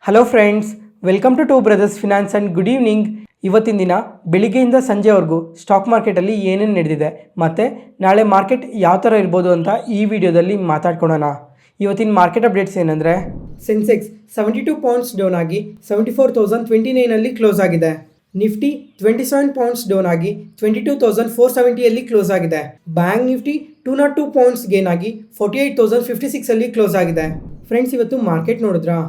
Hello friends, welcome to brothers finance and good evening. ಇವತ್ತಿನ ದಿನ ಬೆಳಿಗ್ಗೆಯಿಂದ ಸಂಜೆವರೆಗೂ ಸ್ಟಾಕ್ ಮಾರ್ಕೆಟಲ್ಲಿ ಏನೇನು ನಡೆದಿದೆ ಮತ್ತು ನಾಳೆ ಮಾರ್ಕೆಟ್ ಯಾವ ಥರ ಇರ್ಬೋದು ಅಂತ ಈ ವಿಡಿಯೋದಲ್ಲಿ ಮಾತಾಡ್ಕೊಳ್ಳೋಣ. ಇವತ್ತಿನ ಮಾರ್ಕೆಟ್ ಅಪ್ಡೇಟ್ಸ್ ಏನಂದರೆ, ಸೆನ್ಸೆಕ್ಸ್ 72 ಪಾಯಿಂಟ್ಸ್ ಡೌನ್ ಆಗಿ 74,029 ಕ್ಲೋಸ್ ಆಗಿದೆ. ನಿಫ್ಟಿ 27 ಪಾಯಿಂಟ್ಸ್ ಡೌನ್ ಆಗಿ 22,470 ಕ್ಲೋಸ್ ಆಗಿದೆ. ಬ್ಯಾಂಕ್ ನಿಫ್ಟಿ 202 ಪಾಯಿಂಟ್ಸ್ ಗೇನ್ ಆಗಿ 48,056 ಕ್ಲೋಸ್ ಆಗಿದೆ. ಫ್ರೆಂಡ್ಸ್, ಇವತ್ತು ಮಾರ್ಕೆಟ್ ನೋಡಿದ್ರಾ,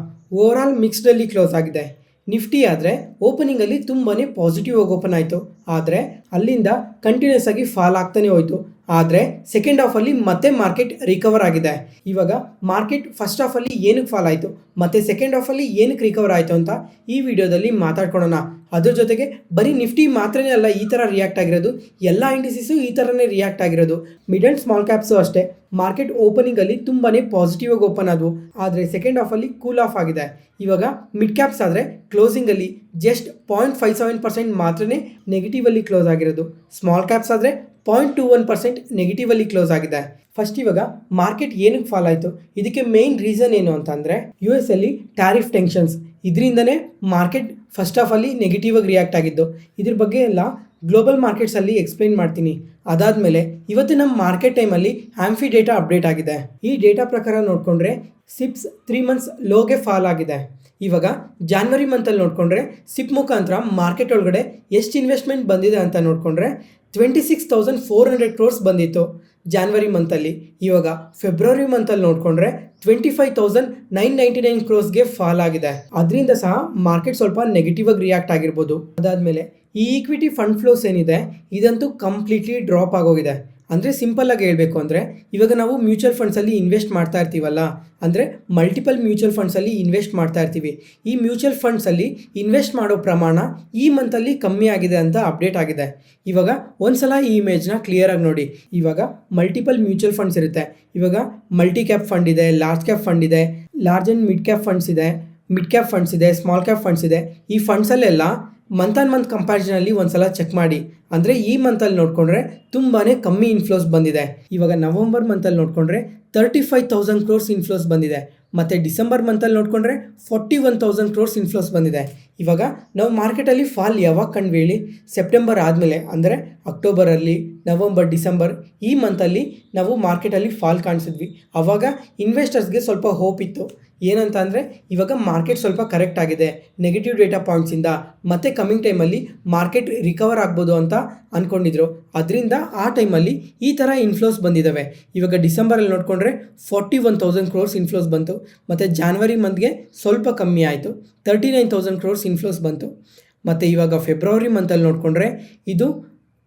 ಓವರಾಲ್ ಮಿಕ್ಸ್ಡಲ್ಲಿ ಕ್ಲೋಸ್ ಆಗಿದೆ. ನಿಫ್ಟಿ ಆದರೆ ಓಪನಿಂಗಲ್ಲಿ ತುಂಬಾ ಪಾಸಿಟಿವ್ ಆಗಿ ಓಪನ್ ಆಯಿತು, ಆದರೆ ಅಲ್ಲಿಂದ ಕಂಟಿನ್ಯೂಸ್ ಆಗಿ ಫಾಲ್ ಆಗ್ತಾನೆ ಹೋಯಿತು. ಆದರೆ ಸೆಕೆಂಡ್ ಹಾಫಲ್ಲಿ ಮತ್ತೆ ಮಾರ್ಕೆಟ್ ರಿಕವರ್ ಆಗಿದೆ. ಇವಾಗ ಮಾರ್ಕೆಟ್ ಫಸ್ಟ್ ಹಾಫಲ್ಲಿ ಏನಕ್ಕೆ ಫಾಲ್ ಆಯಿತು ಮತ್ತು ಸೆಕೆಂಡ್ ಹಾಫಲ್ಲಿ ಏನಕ್ಕೆ ರಿಕವರ್ ಆಯಿತು ಅಂತ ಈ ವಿಡಿಯೋದಲ್ಲಿ ಮಾತಾಡ್ಕೊಳ್ಳೋಣ. ಅದ್ರ ಜೊತೆಗೆ ಬರೀ ನಿಫ್ಟಿ ಮಾತ್ರನೇ ಅಲ್ಲ ಈ ಥರ ರಿಯಾಕ್ಟ್ ಆಗಿರೋದು, ಎಲ್ಲ ಇಂಡಿಸೀಸು ಈ ಥರನೇ ರಿಯಾಕ್ಟ್ ಆಗಿರೋದು. ಮಿಡ್ ಆ್ಯಂಡ್ ಸ್ಮಾಲ್ ಕ್ಯಾಪ್ಸು ಅಷ್ಟೇ. ಮಾರ್ಕೆಟ್ ಓಪನಿಂಗಲ್ಲಿ ತುಂಬಾ ಪಾಸಿಟಿವ್ ಆಗಿ ಓಪನ್ ಆದವು, ಆದರೆ ಸೆಕೆಂಡ್ ಹಾಫಲ್ಲಿ ಕೂಲ್ ಆಫ್ ಆಗಿದೆ. ಇವಾಗ ಮಿಡ್ ಕ್ಯಾಪ್ಸ್ ಆದರೆ ಕ್ಲೋಸಿಂಗಲ್ಲಿ ಜಸ್ಟ್ 0.57% ಮಾತ್ರನೇ ನೆಗೆಟಿವಲ್ಲಿ ಕ್ಲೋಸ್ ಆಗಿರೋದು. ಸ್ಮಾಲ್ ಕ್ಯಾಪ್ಸ್ ಆದರೆ 0.21% ನೆಗೆಟಿವಲ್ಲಿ ಕ್ಲೋಸ್ ಆಗಿದೆ. ಫಸ್ಟ್ ಇವಾಗ ಮಾರ್ಕೆಟ್ ಏನಕ್ಕೆ ಫಾಲ್ ಆಯಿತು, ಇದಕ್ಕೆ ಮೇನ್ ರೀಸನ್ ಏನು ಅಂತಂದರೆ US ಅಲ್ಲಿ ಟ್ಯಾರಿಫ್ ಟೆನ್ಷನ್ಸ್. ಇದರಿಂದನೇ ಮಾರ್ಕೆಟ್ ಫಸ್ಟ್ ಹಾಫಲ್ಲಿ ನೆಗೆಟಿವ್ ಆಗಿ ರಿಯಾಕ್ಟ್ ಆಗಿದ್ದು. ಇದ್ರ ಬಗ್ಗೆ ಎಲ್ಲ ಗ್ಲೋಬಲ್ ಮಾರ್ಕೆಟ್ಸಲ್ಲಿ ಎಕ್ಸ್ಪ್ಲೈನ್ ಮಾಡ್ತೀನಿ. ಅದಾದಮೇಲೆ ಇವತ್ತು ನಮ್ಮ ಮಾರ್ಕೆಟ್ ಟೈಮಲ್ಲಿ ಆಂಫಿ ಡೇಟಾ ಅಪ್ಡೇಟ್ ಆಗಿದೆ. ಈ ಡೇಟಾ ಪ್ರಕಾರ ನೋಡಿಕೊಂಡ್ರೆ ಸಿಪ್ಸ್ 3 ಮಂತ್ಸ್ ಲೋಗೆ ಫಾಲ್ ಆಗಿದೆ. ಇವಾಗ ಜಾನ್ವರಿ ಮಂತಲ್ಲಿ ನೋಡಿಕೊಂಡ್ರೆ ಸಿಪ್ ಮುಖಾಂತರ ಮಾರ್ಕೆಟ್ ಒಳಗಡೆ ಎಷ್ಟು ಇನ್ವೆಸ್ಟ್ಮೆಂಟ್ ಬಂದಿದೆ ಅಂತ ನೋಡಿಕೊಂಡ್ರೆ 26,400 ಕ್ರೋರ್ಸ್ ಬಂದಿತ್ತು ಜಾನ್ವರಿ ಮಂತಲ್ಲಿ. ಇವಾಗ ಫೆಬ್ರವರಿ ಮಂತಲ್ಲಿ ನೋಡಿಕೊಂಡ್ರೆ 25,999 ಕ್ರೋರ್ಸ್ಗೆ ಫಾಲ್ ಆಗಿದೆ. ಅದರಿಂದ ಸಹ ಮಾರ್ಕೆಟ್ ಸ್ವಲ್ಪ ನೆಗೆಟಿವ್ ಆಗಿ ರಿಯಾಕ್ಟ್ ಆಗಿರ್ಬೋದು. ಅದಾದಮೇಲೆ ಈ ಈಕ್ವಿಟಿ ಫಂಡ್ ಫ್ಲೋಸ್ ಏನಿದೆ ಇದಂತೂ ಕಂಪ್ಲೀಟ್ಲಿ ಡ್ರಾಪ್ ಆಗೋಗಿದೆ. ಅಂದರೆ ಸಿಂಪಲ್ಲಾಗಿ ಹೇಳಬೇಕು ಅಂದರೆ ಇವಾಗ ನಾವು ಮ್ಯೂಚುವಲ್ ಫಂಡ್ಸಲ್ಲಿ ಇನ್ವೆಸ್ಟ್ ಮಾಡ್ತಾ ಇರ್ತೀವಲ್ಲ, ಅಂದರೆ ಮಲ್ಟಿಪಲ್ ಮ್ಯೂಚುವಲ್ ಫಂಡ್ಸಲ್ಲಿ ಇನ್ವೆಸ್ಟ್ ಮಾಡ್ತಾ ಇರ್ತೀವಿ. ಈ ಮ್ಯೂಚುವಲ್ ಫಂಡ್ಸಲ್ಲಿ ಇನ್ವೆಸ್ಟ್ ಮಾಡೋ ಪ್ರಮಾಣ ಈ ಮಂತಲ್ಲಿ ಕಮ್ಮಿ ಆಗಿದೆ ಅಂತ ಅಪ್ಡೇಟ್ ಆಗಿದೆ. ಇವಾಗ ಒಂದ್ಸಲ ಈ ಇಮೇಜ್ನ ಕ್ಲಿಯರಾಗಿ ನೋಡಿ. ಇವಾಗ ಮಲ್ಟಿಪಲ್ ಮ್ಯೂಚುವಲ್ ಫಂಡ್ಸ್ ಇರುತ್ತೆ. ಇವಾಗ ಮಲ್ಟಿ ಕ್ಯಾಪ್ ಫಂಡ್ ಇದೆ, ಲಾರ್ಜ್ ಕ್ಯಾಪ್ ಫಂಡ್ ಇದೆ, large and mid cap funds ಇದೆ, ಮಿಡ್ ಕ್ಯಾಪ್ ಫಂಡ್ಸ್ ಇದೆ, ಸ್ಮಾಲ್ ಕ್ಯಾಪ್ ಫಂಡ್ಸ್ ಇದೆ. ಈ ಫಂಡ್ಸಲ್ಲೆಲ್ಲ ಮಂತ್ ಆನ್ ಮಂತ್ ಕಂಪ್ಯಾರಿಸನಲ್ಲಿ ಒಂದ್ಸಲ ಚೆಕ್ ಮಾಡಿ. ಅಂದರೆ ಈ ಮಂತಲ್ಲಿ ನೋಡಿಕೊಂಡ್ರೆ ತುಂಬಾ ಕಮ್ಮಿ ಇನ್ಫ್ಲೋಸ್ ಬಂದಿದೆ. ಇವಾಗ ನವಂಬರ್ ಮಂತಲ್ಲಿ ನೋಡಿಕೊಂಡ್ರೆ 35,000 ಕ್ರೋರ್ಸ್ ಇನ್ಫ್ಲೋಸ್ ಬಂದಿದೆ. ಮತ್ತು ಡಿಸೆಂಬರ್ ಮಂತಲ್ಲಿ ನೋಡಿಕೊಂಡ್ರೆ 41,000 ಕ್ರೋರ್ಸ್ ಇನ್ಫ್ಲೋಸ್ ಬಂದಿದೆ. ಇವಾಗ ನಾವು ಮಾರ್ಕೆಟಲ್ಲಿ ಫಾಲ್ ಯಾವಾಗ ಕಂಡು ಹೇಳಿ, ಸೆಪ್ಟೆಂಬರ್ ಆದಮೇಲೆ ಅಂದರೆ ಅಕ್ಟೋಬರಲ್ಲಿ, ನವಂಬರ್, ಡಿಸೆಂಬರ್ ಈ ಮಂತಲ್ಲಿ ನಾವು ಮಾರ್ಕೆಟಲ್ಲಿ ಫಾಲ್ ಕಾಣಿಸಿದ್ವಿ. ಆವಾಗ ಇನ್ವೆಸ್ಟರ್ಸ್ಗೆ ಸ್ವಲ್ಪ ಹೋಪ್ ಇತ್ತು. ಏನಂತ ಅಂದರೆ ಇವಾಗ ಮಾರ್ಕೆಟ್ ಸ್ವಲ್ಪ ಕರೆಕ್ಟ್ ಆಗಿದೆ ನೆಗೆಟಿವ್ ಡೇಟಾ ಪಾಯಿಂಟ್ಸಿಂದ, ಮತ್ತು ಕಮ್ಮಿಂಗ್ ಟೈಮಲ್ಲಿ ಮಾರ್ಕೆಟ್ ರಿಕವರ್ ಆಗ್ಬೋದು ಅಂತ ಅಂದ್ಕೊಂಡಿದ್ರು. ಅದರಿಂದ ಆ ಟೈಮಲ್ಲಿ ಈ ಥರ ಇನ್ಫ್ಲೋಸ್ ಬಂದಿದ್ದಾವೆ. ಇವಾಗ ಡಿಸೆಂಬರಲ್ಲಿ ನೋಡಿಕೊಂಡ್ರೆ 41,000 ಕ್ರೋರ್ಸ್ ಇನ್ಫ್ಲೋಸ್ ಬಂತು. ಮತ್ತು ಜಾನ್ವರಿ ಮಂತ್ಗೆ ಸ್ವಲ್ಪ ಕಮ್ಮಿ ಆಯಿತು, 39,000 ಕ್ರೋರ್ಸ್ ಇನ್ಫ್ಲೋಸ್ ಬಂತು. ಮತ್ತು ಇವಾಗ ಫೆಬ್ರವರಿ ಮಂತಲ್ಲಿ ನೋಡಿಕೊಂಡ್ರೆ ಇದು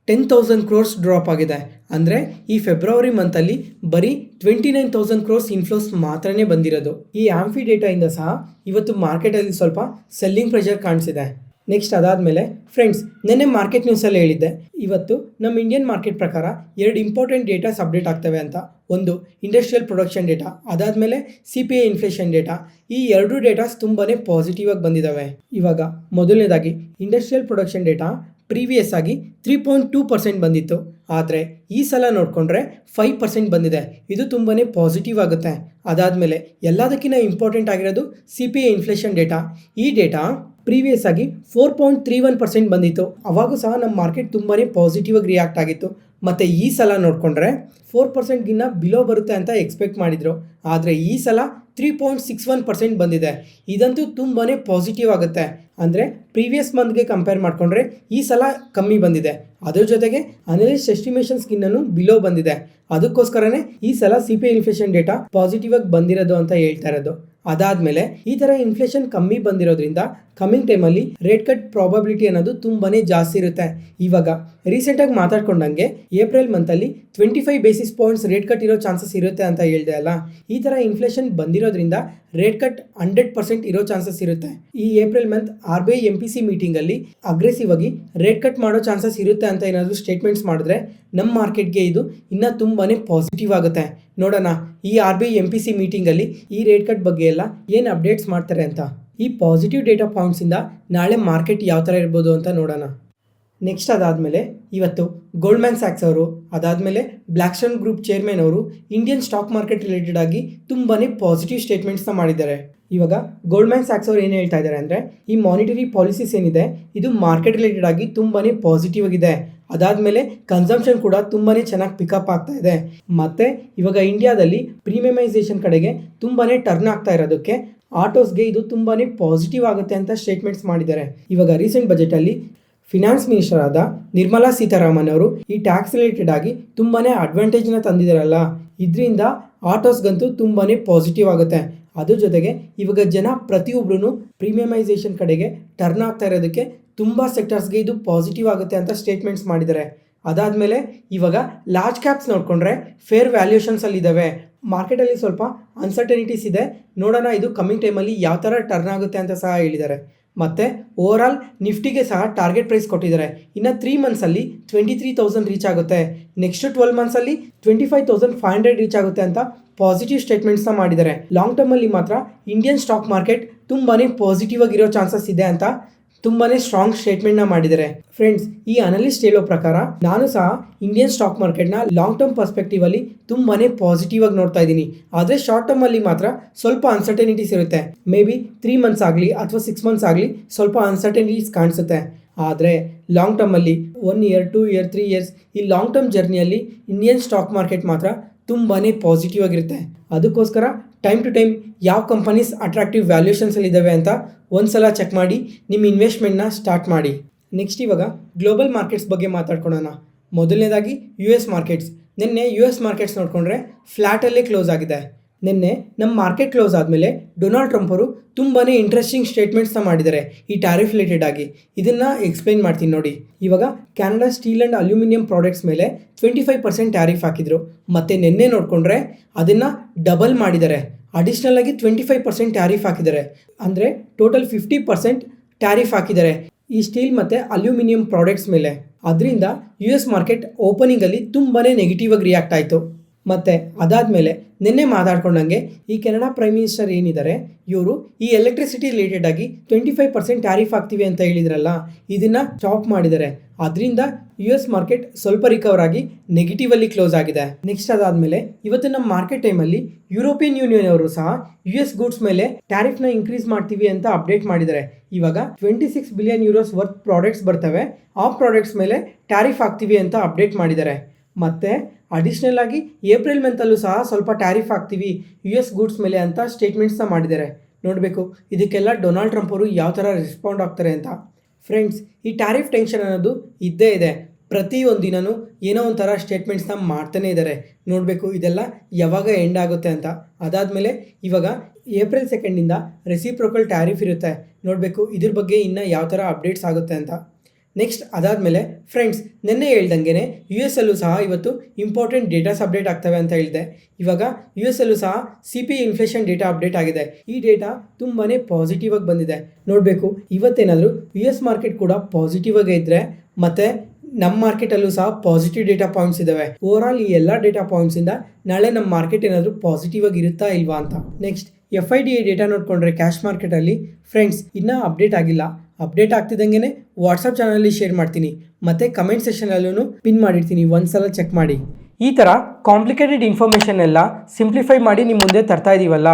10,000 ಕ್ರೋರ್ಸ್ ಡ್ರಾಪ್ ಆಗಿದೆ. ಅಂದರೆ ಈ ಫೆಬ್ರವರಿ ಮಂತಲ್ಲಿ ಬರೀ 29,000 ಕ್ರೋರ್ಸ್ ಇನ್ಫ್ಲೋಸ್ ಮಾತ್ರನೇ ಬಂದಿರೋದು. ಈ ಆಂಫಿ ಡೇಟಾಯಿಂದ ಸಹ ಇವತ್ತು ಮಾರ್ಕೆಟಲ್ಲಿ ಸ್ವಲ್ಪ ಸೆಲ್ಲಿಂಗ್ ಪ್ರೆಷರ್ ಕಾಣಿಸಿದೆ. ನೆಕ್ಸ್ಟ್ ಅದಾದಮೇಲೆ ಫ್ರೆಂಡ್ಸ್, ನೆನ್ನೆ ಮಾರ್ಕೆಟ್ ನ್ಯೂಸಲ್ಲಿ ಹೇಳಿದ್ದೆ ಇವತ್ತು ನಮ್ಮ ಇಂಡಿಯನ್ ಮಾರ್ಕೆಟ್ ಪ್ರಕಾರ 2 ಇಂಪಾರ್ಟೆಂಟ್ ಡೇಟಾಸ್ ಅಪ್ಡೇಟ್ ಆಗ್ತವೆ ಅಂತ. ಒಂದು ಇಂಡಸ್ಟ್ರಿಯಲ್ ಪ್ರೊಡಕ್ಷನ್ ಡೇಟಾ, ಅದಾದಮೇಲೆ CPI ಇನ್ಫ್ಲೇಷನ್ ಡೇಟಾ. ಈ 2 ಡೇಟಾಸ್ ತುಂಬಾ ಪಾಸಿಟಿವ್ ಆಗಿ ಬಂದಿದ್ದಾವೆ. ಇವಾಗ ಮೊದಲನೇದಾಗಿ ಇಂಡಸ್ಟ್ರಿಯಲ್ ಪ್ರೊಡಕ್ಷನ್ ಡೇಟಾ ಪ್ರೀವಿಯಸ್ ಆಗಿ 3.2% ಬಂದಿತ್ತು, ಆದರೆ ಈ ಸಲ ನೋಡಿಕೊಂಡ್ರೆ 5% ಬಂದಿದೆ. ಇದು ತುಂಬಾ ಪಾಸಿಟಿವ್ ಆಗುತ್ತೆ. ಅದಾದಮೇಲೆ ಎಲ್ಲದಕ್ಕಿಂತ ಇಂಪಾರ್ಟೆಂಟ್ ಆಗಿರೋದು CPI ಇನ್ಫ್ಲೇಷನ್ ಡೇಟಾ. ಈ ಡೇಟಾ ಪ್ರೀವಿಯಸ್ ಆಗಿ 4.31% ಬಂದಿತ್ತು. ಅವಾಗೂ ಸಹ ನಮ್ಮ ಮಾರ್ಕೆಟ್ ತುಂಬಾ ಪಾಸಿಟಿವ್ ಆಗಿ ರಿಯಾಕ್ಟ್ ಆಗಿತ್ತು. ಮತ್ತು ಈ ಸಲ ನೋಡಿಕೊಂಡ್ರೆ 4%ಗಿನ್ನ ಬಿಲೋ ಬರುತ್ತೆ ಅಂತ ಎಕ್ಸ್ಪೆಕ್ಟ್ ಮಾಡಿದರು, ಆದರೆ ಈ ಸಲ 3.61% ಬಂದಿದೆ. ಇದಂತೂ ತುಂಬಾ ಪಾಸಿಟಿವ್ ಆಗುತ್ತೆ. ಅಂದರೆ ಪ್ರೀವಿಯಸ್ ಮಂತ್ಗೆ ಕಂಪೇರ್ ಮಾಡಿಕೊಂಡ್ರೆ ಈ ಸಲ ಕಮ್ಮಿ ಬಂದಿದೆ. ಅದ್ರ ಜೊತೆಗೆ ಅನಲಿಸ್ಟ್ ಎಸ್ಟಿಮೇಷನ್ಸ್ಗಿನ್ನೂ ಬಿಲೋ ಬಂದಿದೆ. ಅದಕ್ಕೋಸ್ಕರನೇ ಈ ಸಲ CPI ಇನ್ಫ್ಲೇಷನ್ ಡೇಟಾ ಪಾಸಿಟಿವ್ ಆಗಿ ಬಂದಿರೋದು ಅಂತ ಹೇಳ್ತಾ ಇರೋದು. ಅದಾದಮೇಲೆ ಈ ಥರ ಇನ್ಫ್ಲೇಷನ್ ಕಮ್ಮಿ ಬಂದಿರೋದ್ರಿಂದ ಕಮ್ಮಿಂಗ್ ಟೈಮಲ್ಲಿ ರೇಟ್ ಕಟ್ ಪ್ರಾಬಬಿಲಿಟಿ ಅನ್ನೋದು ತುಂಬಾ ಜಾಸ್ತಿ ಇರುತ್ತೆ. ಇವಾಗ ರೀಸೆಂಟಾಗಿ ಮಾತಾಡ್ಕೊಂಡಂಗೆ ಏಪ್ರಿಲ್ ಮಂತಲ್ಲಿ 25 ಬೇಸಿಸ್ ಪಾಯಿಂಟ್ಸ್ ರೇಟ್ ಕಟ್ ಇರೋ ಚಾನ್ಸಸ್ ಇರುತ್ತೆ ಅಂತ ಹೇಳಿದೆ ಅಲ್ಲ. ಈ ಥರ ಇನ್ಫ್ಲೇಷನ್ ಬಂದಿರೋದ್ರಿಂದ ರೇಟ್ ಕಟ್ 100% ಇರೋ ಚಾನ್ಸಸ್ ಇರುತ್ತೆ. ಈ ಏಪ್ರಿಲ್ ಮಂತ್ RBI MPC ಮೀಟಿಂಗಲ್ಲಿ ಅಗ್ರೆಸಿವ್ ಆಗಿ ರೇಟ್ ಕಟ್ ಮಾಡೋ ಚಾನ್ಸಸ್ ಇರುತ್ತೆ ಅಂತ ಏನಾದರೂ ಸ್ಟೇಟ್ಮೆಂಟ್ಸ್ ಮಾಡಿದ್ರೆ ನಮ್ಮ ಮಾರ್ಕೆಟ್ಗೆ ಇದು ಇನ್ನೂ ತುಂಬಾ ಪಾಸಿಟಿವ್ ಆಗುತ್ತೆ. ನೋಡೋಣ ಈ RBI MPC ಮೀಟಿಂಗಲ್ಲಿ ಈ ರೇಟ್ ಕಟ್ ಬಗ್ಗೆ ಎಲ್ಲ ಏನು ಅಪ್ಡೇಟ್ಸ್ ಮಾಡ್ತಾರೆ ಅಂತ. ಈ ಪಾಸಿಟಿವ್ ಡೇಟಾ ಪಾಯಿಂಟ್ಸಿಂದ ನಾಳೆ ಮಾರ್ಕೆಟ್ ಯಾವ ಥರ ಇರ್ಬೋದು ಅಂತ ನೋಡೋಣ. ನೆಕ್ಸ್ಟ್ ಅದಾದಮೇಲೆ ಇವತ್ತು ಗೋಲ್ಡ್ಮ್ಯಾನ್ ಸ್ಯಾಕ್ಸ್ ಅವರು, ಅದಾದಮೇಲೆ ಬ್ಲ್ಯಾಕ್ಸ್ಟೋನ್ ಗ್ರೂಪ್ ಚೇರ್ಮನ್ ಅವರು ಇಂಡಿಯನ್ ಸ್ಟಾಕ್ ಮಾರ್ಕೆಟ್ ರಿಲೇಟೆಡ್ ಆಗಿ ತುಂಬಾ ಪಾಸಿಟಿವ್ ಸ್ಟೇಟ್ಮೆಂಟ್ಸ್ನ ಮಾಡಿದ್ದಾರೆ. ಇವಾಗ ಗೋಲ್ಡ್ಮ್ಯಾನ್ ಸ್ಯಾಕ್ಸ್ ಅವರು ಏನು ಹೇಳ್ತಾ ಇದ್ದಾರೆ ಅಂದರೆ ಈ ಮಾನಿಟರಿ ಪಾಲಿಸೀಸ್ ಏನಿದೆ ಇದು ಮಾರ್ಕೆಟ್ ರಿಲೇಟೆಡ್ ಆಗಿ ತುಂಬಾ ಪಾಸಿಟಿವ್ ಆಗಿದೆ. ಅದಾದಮೇಲೆ ಕನ್ಸಂಪ್ಷನ್ ಕೂಡ ತುಂಬಾ ಚೆನ್ನಾಗಿ ಪಿಕಪ್ ಆಗ್ತಾ ಇದೆ. ಮತ್ತು ಇವಾಗ ಇಂಡಿಯಾದಲ್ಲಿ ಪ್ರೀಮಿಯಮೈಸೇಷನ್ ಕಡೆಗೆ ತುಂಬಾ ಟರ್ನ್ ಆಗ್ತಾ ಇರೋದಕ್ಕೆ ಆಟೋಸ್ಗೆ ಇದು ತುಂಬಾ ಪಾಸಿಟಿವ್ ಆಗುತ್ತೆ ಅಂತ ಸ್ಟೇಟ್ಮೆಂಟ್ಸ್ ಮಾಡಿದ್ದಾರೆ. ಇವಾಗ ರೀಸೆಂಟ್ ಬಜೆಟಲ್ಲಿ ಫಿನಾನ್ಸ್ ಮಿನಿಸ್ಟರ್ ಆದ ನಿರ್ಮಲಾ ಸೀತಾರಾಮನ್ ಅವರು ಈ ಟ್ಯಾಕ್ಸ್ ರಿಲೇಟೆಡ್ ಆಗಿ ತುಂಬಾ ಅಡ್ವಾಂಟೇಜ್ನ ತಂದಿದ್ದಾರಲ್ಲ, ಇದರಿಂದ ಆಟೋಸ್ಗಂತೂ ತುಂಬಾ ಪಾಸಿಟಿವ್ ಆಗುತ್ತೆ. ಅದ್ರ ಜೊತೆಗೆ ಇವಾಗ ಜನ ಪ್ರತಿಯೊಬ್ಬರೂ ಪ್ರೀಮಿಯಮೈಸೇಷನ್ ಕಡೆಗೆ ಟರ್ನ್ ಆಗ್ತಾ ಇರೋದಕ್ಕೆ ತುಂಬ ಸೆಕ್ಟರ್ಸ್ಗೆ ಇದು ಪಾಸಿಟಿವ್ ಆಗುತ್ತೆ ಅಂತ ಸ್ಟೇಟ್ಮೆಂಟ್ಸ್ ಮಾಡಿದ್ದಾರೆ. ಅದಾದಮೇಲೆ ಇವಾಗ ಲಾರ್ಜ್ ಕ್ಯಾಪ್ಸ್ ನೋಡಿಕೊಂಡ್ರೆ ಫೇರ್ ವ್ಯಾಲ್ಯೂಷನ್ಸಲ್ಲಿ ಇದ್ದಾವೆ. ಮಾರ್ಕೆಟಲ್ಲಿ ಸ್ವಲ್ಪ ಅನ್ಸರ್ಟನಿಟೀಸ್ ಇದೆ, ನೋಡೋಣ ಇದು ಕಮ್ಮಿಂಗ್ ಟೈಮಲ್ಲಿ ಯಾವ ಥರ ಟರ್ನ್ ಆಗುತ್ತೆ ಅಂತ ಸಹ ಹೇಳಿದ್ದಾರೆ. ಮತ್ತು ಓವರಾಲ್ ನಿಫ್ಟಿಗೆ ಸಹ ಟಾರ್ಗೆಟ್ ಪ್ರೈಸ್ ಕೊಟ್ಟಿದ್ದಾರೆ. ಇನ್ನು 3 ಮಂತ್ಸಲ್ಲಿ 23,000 ರೀಚ್ ಆಗುತ್ತೆ, ನೆಕ್ಸ್ಟ್ 12 ಮಂತ್ಸಲ್ಲಿ 25,500 ರೀಚ್ ಆಗುತ್ತೆ ಅಂತ ಪಾಸಿಟಿವ್ ಸ್ಟೇಟ್ಮೆಂಟ್ಸ್ನ ಮಾಡಿದ್ದಾರೆ. ಲಾಂಗ್ ಟರ್ಮಲ್ಲಿ ಮಾತ್ರ ಇಂಡಿಯನ್ ಸ್ಟಾಕ್ ಮಾರ್ಕೆಟ್ ತುಂಬಾ ಪಾಸಿಟಿವ್ ಆಗಿರೋ ಚಾನ್ಸಸ್ ಇದೆ ಅಂತ ತುಂಬಾ ಸ್ಟ್ರಾಂಗ್ ಸ್ಟೇಟ್ಮೆಂಟ್ನ ಮಾಡಿದ್ದಾರೆ. ಫ್ರೆಂಡ್ಸ್, ಈ ಅನಲಿಸ್ಟ್ ಹೇಳೋ ಪ್ರಕಾರ ನಾನು ಸಹ ಇಂಡಿಯನ್ ಸ್ಟಾಕ್ ಮಾರ್ಕೆಟ್ನ ಲಾಂಗ್ ಟರ್ಮ್ ಪರ್ಸ್ಪೆಕ್ಟಿವ್ ಅಲ್ಲಿ ತುಂಬಾ ಪಾಸಿಟಿವ್ ಆಗಿ ನೋಡ್ತಾ ಇದ್ದೀನಿ. ಆದರೆ ಶಾರ್ಟ್ ಟರ್ಮ್ ಅಲ್ಲಿ ಮಾತ್ರ ಸ್ವಲ್ಪ ಅನ್ಸರ್ಟನಿಟೀಸ್ ಇರುತ್ತೆ. ಮೇ ಬಿ 3 ಮಂತ್ಸ್ ಆಗಲಿ ಅಥವಾ 6 ಮಂತ್ಸ್ ಆಗಲಿ ಸ್ವಲ್ಪ ಅನ್ಸರ್ಟನಿಟೀಸ್ ಕಾಣಿಸುತ್ತೆ. ಆದರೆ ಲಾಂಗ್ ಟರ್ಮಲ್ಲಿ 1 ಇಯರ್ 2 ಇಯರ್ 3 ಇಯರ್ಸ್ ಈ ಲಾಂಗ್ ಟರ್ಮ್ ಜರ್ನಿಯಲ್ಲಿ ಇಂಡಿಯನ್ ಸ್ಟಾಕ್ ಮಾರ್ಕೆಟ್ ಮಾತ್ರ ತುಂಬಾ ಪಾಸಿಟಿವ್ ಆಗಿರುತ್ತೆ. ಅದಕ್ಕೋಸ್ಕರ ಟೈಮ್ ಟು ಟೈಮ್ ಯಾವ ಕಂಪನೀಸ್ ಅಟ್ರಾಕ್ಟಿವ್ ವ್ಯಾಲ್ಯೂಷನ್ಸಲ್ಲಿ ಇದ್ದಾವೆ ಅಂತ ಒಂದ್ಸಲ ಚೆಕ್ ಮಾಡಿ ನಿಮ್ಮ ಇನ್ವೆಸ್ಟ್ಮೆಂಟ್ನ ಸ್ಟಾರ್ಟ್ ಮಾಡಿ. ನೆಕ್ಸ್ಟ್ ಇವಾಗ ಗ್ಲೋಬಲ್ ಮಾರ್ಕೆಟ್ಸ್ ಬಗ್ಗೆ ಮಾತಾಡ್ಕೊಳ್ಳೋಣ. ಮೊದಲನೇದಾಗಿ US ಮಾರ್ಕೆಟ್ಸ್. ನಿನ್ನೆ US ಮಾರ್ಕೆಟ್ಸ್ ನೋಡಿಕೊಂಡ್ರೆ ಫ್ಲ್ಯಾಟಲ್ಲೇ ಕ್ಲೋಸ್ ಆಗಿದೆ. ನಿನ್ನೆ ನಮ್ಮ ಮಾರ್ಕೆಟ್ ಕ್ಲೋಸ್ ಆದಮೇಲೆ ಡೊನಾಲ್ಡ್ ಟ್ರಂಪ್ ಅವರು ತುಂಬಾ ಇಂಟ್ರೆಸ್ಟಿಂಗ್ ಸ್ಟೇಟ್ಮೆಂಟ್ಸ್ನ ಮಾಡಿದ್ದಾರೆ ಈ ಟ್ಯಾರಿಫ್ ರಿಲೇಟೆಡ್ ಆಗಿ. ಇದನ್ನು ಎಕ್ಸ್ಪ್ಲೈನ್ ಮಾಡ್ತೀನಿ ನೋಡಿ. ಇವಾಗ Canada steel and aluminium products ಮೇಲೆ 25% ಟ್ಯಾರಿಫ್ ಹಾಕಿದ್ರು. ಮತ್ತು ನಿನ್ನೆ ನೋಡಿಕೊಂಡ್ರೆ ಅದನ್ನು ಡಬಲ್ ಮಾಡಿದ್ದಾರೆ. ಅಡಿಷ್ನಲ್ ಆಗಿ 25% ಟ್ಯಾರಿಫ್ ಹಾಕಿದ್ದಾರೆ. ಅಂದರೆ ಟೋಟಲ್ 50% ಟ್ಯಾರಿಫ್ ಹಾಕಿದ್ದಾರೆ ಈ ಸ್ಟೀಲ್ ಮತ್ತು ಅಲ್ಯೂಮಿನಿಯಂ ಪ್ರಾಡಕ್ಟ್ಸ್ ಮೇಲೆ. ಅದರಿಂದ US ಮಾರ್ಕೆಟ್ ಓಪನಿಂಗಲ್ಲಿ ತುಂಬಾ ನೆಗೆಟಿವ್ ಆಗಿ ರಿಯಾಕ್ಟ್ ಆಯಿತು. ಮತ್ತು ಅದಾದಮೇಲೆ ನಿನ್ನೆ ಮಾತಾಡ್ಕೊಂಡಂಗೆ ಈ ಕೆನಡಾ ಪ್ರೈಮ್ ಮಿನಿಸ್ಟರ್ ಏನಿದ್ದಾರೆ ಇವರು ಈ ಎಲೆಕ್ಟ್ರಿಸಿಟಿ ರಿಲೇಟೆಡ್ ಆಗಿ 25% ಟ್ಯಾರಿಫ್ ಆಗ್ತೀವಿ ಅಂತ ಹೇಳಿದ್ರಲ್ಲ, ಇದನ್ನು ಸ್ಟಾಪ್ ಮಾಡಿದ್ದಾರೆ. ಅದರಿಂದ US ಮಾರ್ಕೆಟ್ ಸ್ವಲ್ಪ ರಿಕವರ್ ಆಗಿ ನೆಗೆಟಿವಲ್ಲಿ ಕ್ಲೋಸ್ ಆಗಿದೆ. ನೆಕ್ಸ್ಟ್ ಅದಾದಮೇಲೆ ಇವತ್ತು ನಮ್ಮ ಮಾರ್ಕೆಟ್ ಟೈಮಲ್ಲಿ ಯುರೋಪಿಯನ್ ಯೂನಿಯನ್ ಅವರು ಸಹ US ಗೂಡ್ಸ್ ಮೇಲೆ ಟ್ಯಾರಿಫ್ನ ಇನ್ಕ್ರೀಸ್ ಮಾಡ್ತೀವಿ ಅಂತ ಅಪ್ಡೇಟ್ ಮಾಡಿದ್ದಾರೆ. ಇವಾಗ 26 ಬಿಲಿಯನ್ ಯೂರೋಸ್ ವರ್ತ್ ಪ್ರಾಡಕ್ಟ್ಸ್ ಬರ್ತವೆ, ಆ ಪ್ರಾಡಕ್ಟ್ಸ್ ಮೇಲೆ ಟ್ಯಾರಿಫ್ ಆಗ್ತೀವಿ ಅಂತ ಅಪ್ಡೇಟ್ ಮಾಡಿದ್ದಾರೆ. ಮತ್ತು ಅಡಿಷ್ನಲ್ ಆಗಿ ಏಪ್ರಿಲ್ ಮಂತಲ್ಲೂ ಸಹ ಸ್ವಲ್ಪ ಟ್ಯಾರಿಫ್ ಹಾಕ್ತೀವಿ US ಗೂಡ್ಸ್ ಮೇಲೆ ಅಂತ ಸ್ಟೇಟ್ಮೆಂಟ್ಸ್ನ ಮಾಡಿದ್ದಾರೆ. ನೋಡಬೇಕು ಇದಕ್ಕೆಲ್ಲ ಡೊನಾಲ್ಡ್ ಟ್ರಂಪ್ ಅವರು ಯಾವ ಥರ ರೆಸ್ಪಾಂಡ್ ಆಗ್ತಾರೆ ಅಂತ. ಫ್ರೆಂಡ್ಸ್, ಈ ಟ್ಯಾರಿಫ್ ಟೆನ್ಷನ್ ಅನ್ನೋದು ಇದ್ದೇ ಇದೆ. ಪ್ರತಿಯೊಂದು ದಿನವೂ ಏನೋ ಒಂಥರ ಸ್ಟೇಟ್ಮೆಂಟ್ಸ್ನ ಮಾಡ್ತಾನೆ ಇದ್ದಾರೆ. ನೋಡಬೇಕು ಇದೆಲ್ಲ ಯಾವಾಗ ಎಂಡ್ ಆಗುತ್ತೆ ಅಂತ. ಅದಾದಮೇಲೆ ಇವಾಗ ಏಪ್ರಿಲ್ 2 ರೆಸಿಪ್ರೋಕಲ್ ಟ್ಯಾರಿಫ್ ಇರುತ್ತೆ. ನೋಡಬೇಕು ಇದ್ರ ಬಗ್ಗೆ ಇನ್ನು ಯಾವ ಥರ ಅಪ್ಡೇಟ್ಸ್ ಆಗುತ್ತೆ ಅಂತ. ನೆಕ್ಸ್ಟ್ ಅದಾದಮೇಲೆ ಫ್ರೆಂಡ್ಸ್, ನಿನ್ನೆ ಹೇಳ್ದಂಗೆ US ಅಲ್ಲೂ ಸಹ ಇವತ್ತು ಇಂಪಾರ್ಟೆಂಟ್ ಡೇಟಾಸ್ ಅಪ್ಡೇಟ್ ಆಗ್ತವೆ ಅಂತ ಹೇಳಿದೆ. ಇವಾಗ US ಅಲ್ಲೂ ಸಹ CPI ಇನ್ಫ್ಲೇಷನ್ ಡೇಟಾ ಅಪ್ಡೇಟ್ ಆಗಿದೆ. ಈ ಡೇಟಾ ತುಂಬಾ ಪಾಸಿಟಿವ್ ಆಗಿ ಬಂದಿದೆ. ನೋಡಬೇಕು ಇವತ್ತೇನಾದರೂ US ಮಾರ್ಕೆಟ್ ಕೂಡ ಪಾಸಿಟಿವ್ ಆಗಿ ಇದ್ದರೆ ಮತ್ತು ನಮ್ಮ ಮಾರ್ಕೆಟಲ್ಲೂ ಸಹ ಪಾಸಿಟಿವ್ ಡೇಟಾ ಪಾಯಿಂಟ್ಸ್ ಇದ್ದಾವೆ. ಓವರಾಲ್ ಈ ಎಲ್ಲ ಡೇಟಾ ಪಾಯಿಂಟ್ಸಿಂದ ನಾಳೆ ನಮ್ಮ ಮಾರ್ಕೆಟ್ ಏನಾದರೂ ಪಾಸಿಟಿವ್ ಆಗಿ ಇರುತ್ತಾ ಇಲ್ವಾ ಅಂತ. ನೆಕ್ಸ್ಟ್ FIDI ಡೇಟಾ ನೋಡಿಕೊಂಡ್ರೆ ಕ್ಯಾಶ್ ಮಾರ್ಕೆಟಲ್ಲಿ ಫ್ರೆಂಡ್ಸ್ ಇನ್ನೂ ಅಪ್ಡೇಟ್ ಆಗಿಲ್ಲ. ಅಪ್ಡೇಟ್ ಆಗ್ತಿದ್ದಂಗೆ ವಾಟ್ಸಪ್ ಚಾನಲಲ್ಲಿ ಶೇರ್ ಮಾಡ್ತೀನಿ ಮತ್ತು ಕಮೆಂಟ್ ಸೆಷನಲ್ಲೂ ಪಿನ್ ಮಾಡಿರ್ತೀನಿ, ಒಂದ್ಸಲ ಚೆಕ್ ಮಾಡಿ. ಈ ಥರ ಕಾಂಪ್ಲಿಕೇಟೆಡ್ ಇನ್ಫಾರ್ಮೇಷನ್ ಎಲ್ಲ ಸಿಂಪ್ಲಿಫೈ ಮಾಡಿ ನಿಮ್ಮ ಮುಂದೆ ತರ್ತಾ ಇದ್ದೀವಲ್ಲ.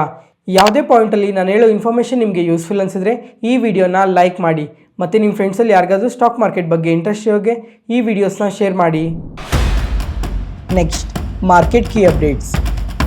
ಯಾವುದೇ ಪಾಯಿಂಟಲ್ಲಿ ನಾನು ಹೇಳೋ ಇನ್ಫಾರ್ಮೇಷನ್ ನಿಮಗೆ ಯೂಸ್ಫುಲ್ ಅನಿಸಿದ್ರೆ ಈ ವಿಡಿಯೋನ ಲೈಕ್ ಮಾಡಿ ಮತ್ತು ನಿಮ್ಮ ಫ್ರೆಂಡ್ಸಲ್ಲಿ ಯಾರಿಗಾದ್ರೂ ಸ್ಟಾಕ್ ಮಾರ್ಕೆಟ್ ಬಗ್ಗೆ ಇಂಟ್ರೆಸ್ಟ್ ಇರೋಗೆ ಈ ವಿಡಿಯೋಸ್ನ ಶೇರ್ ಮಾಡಿ. Next market key updates.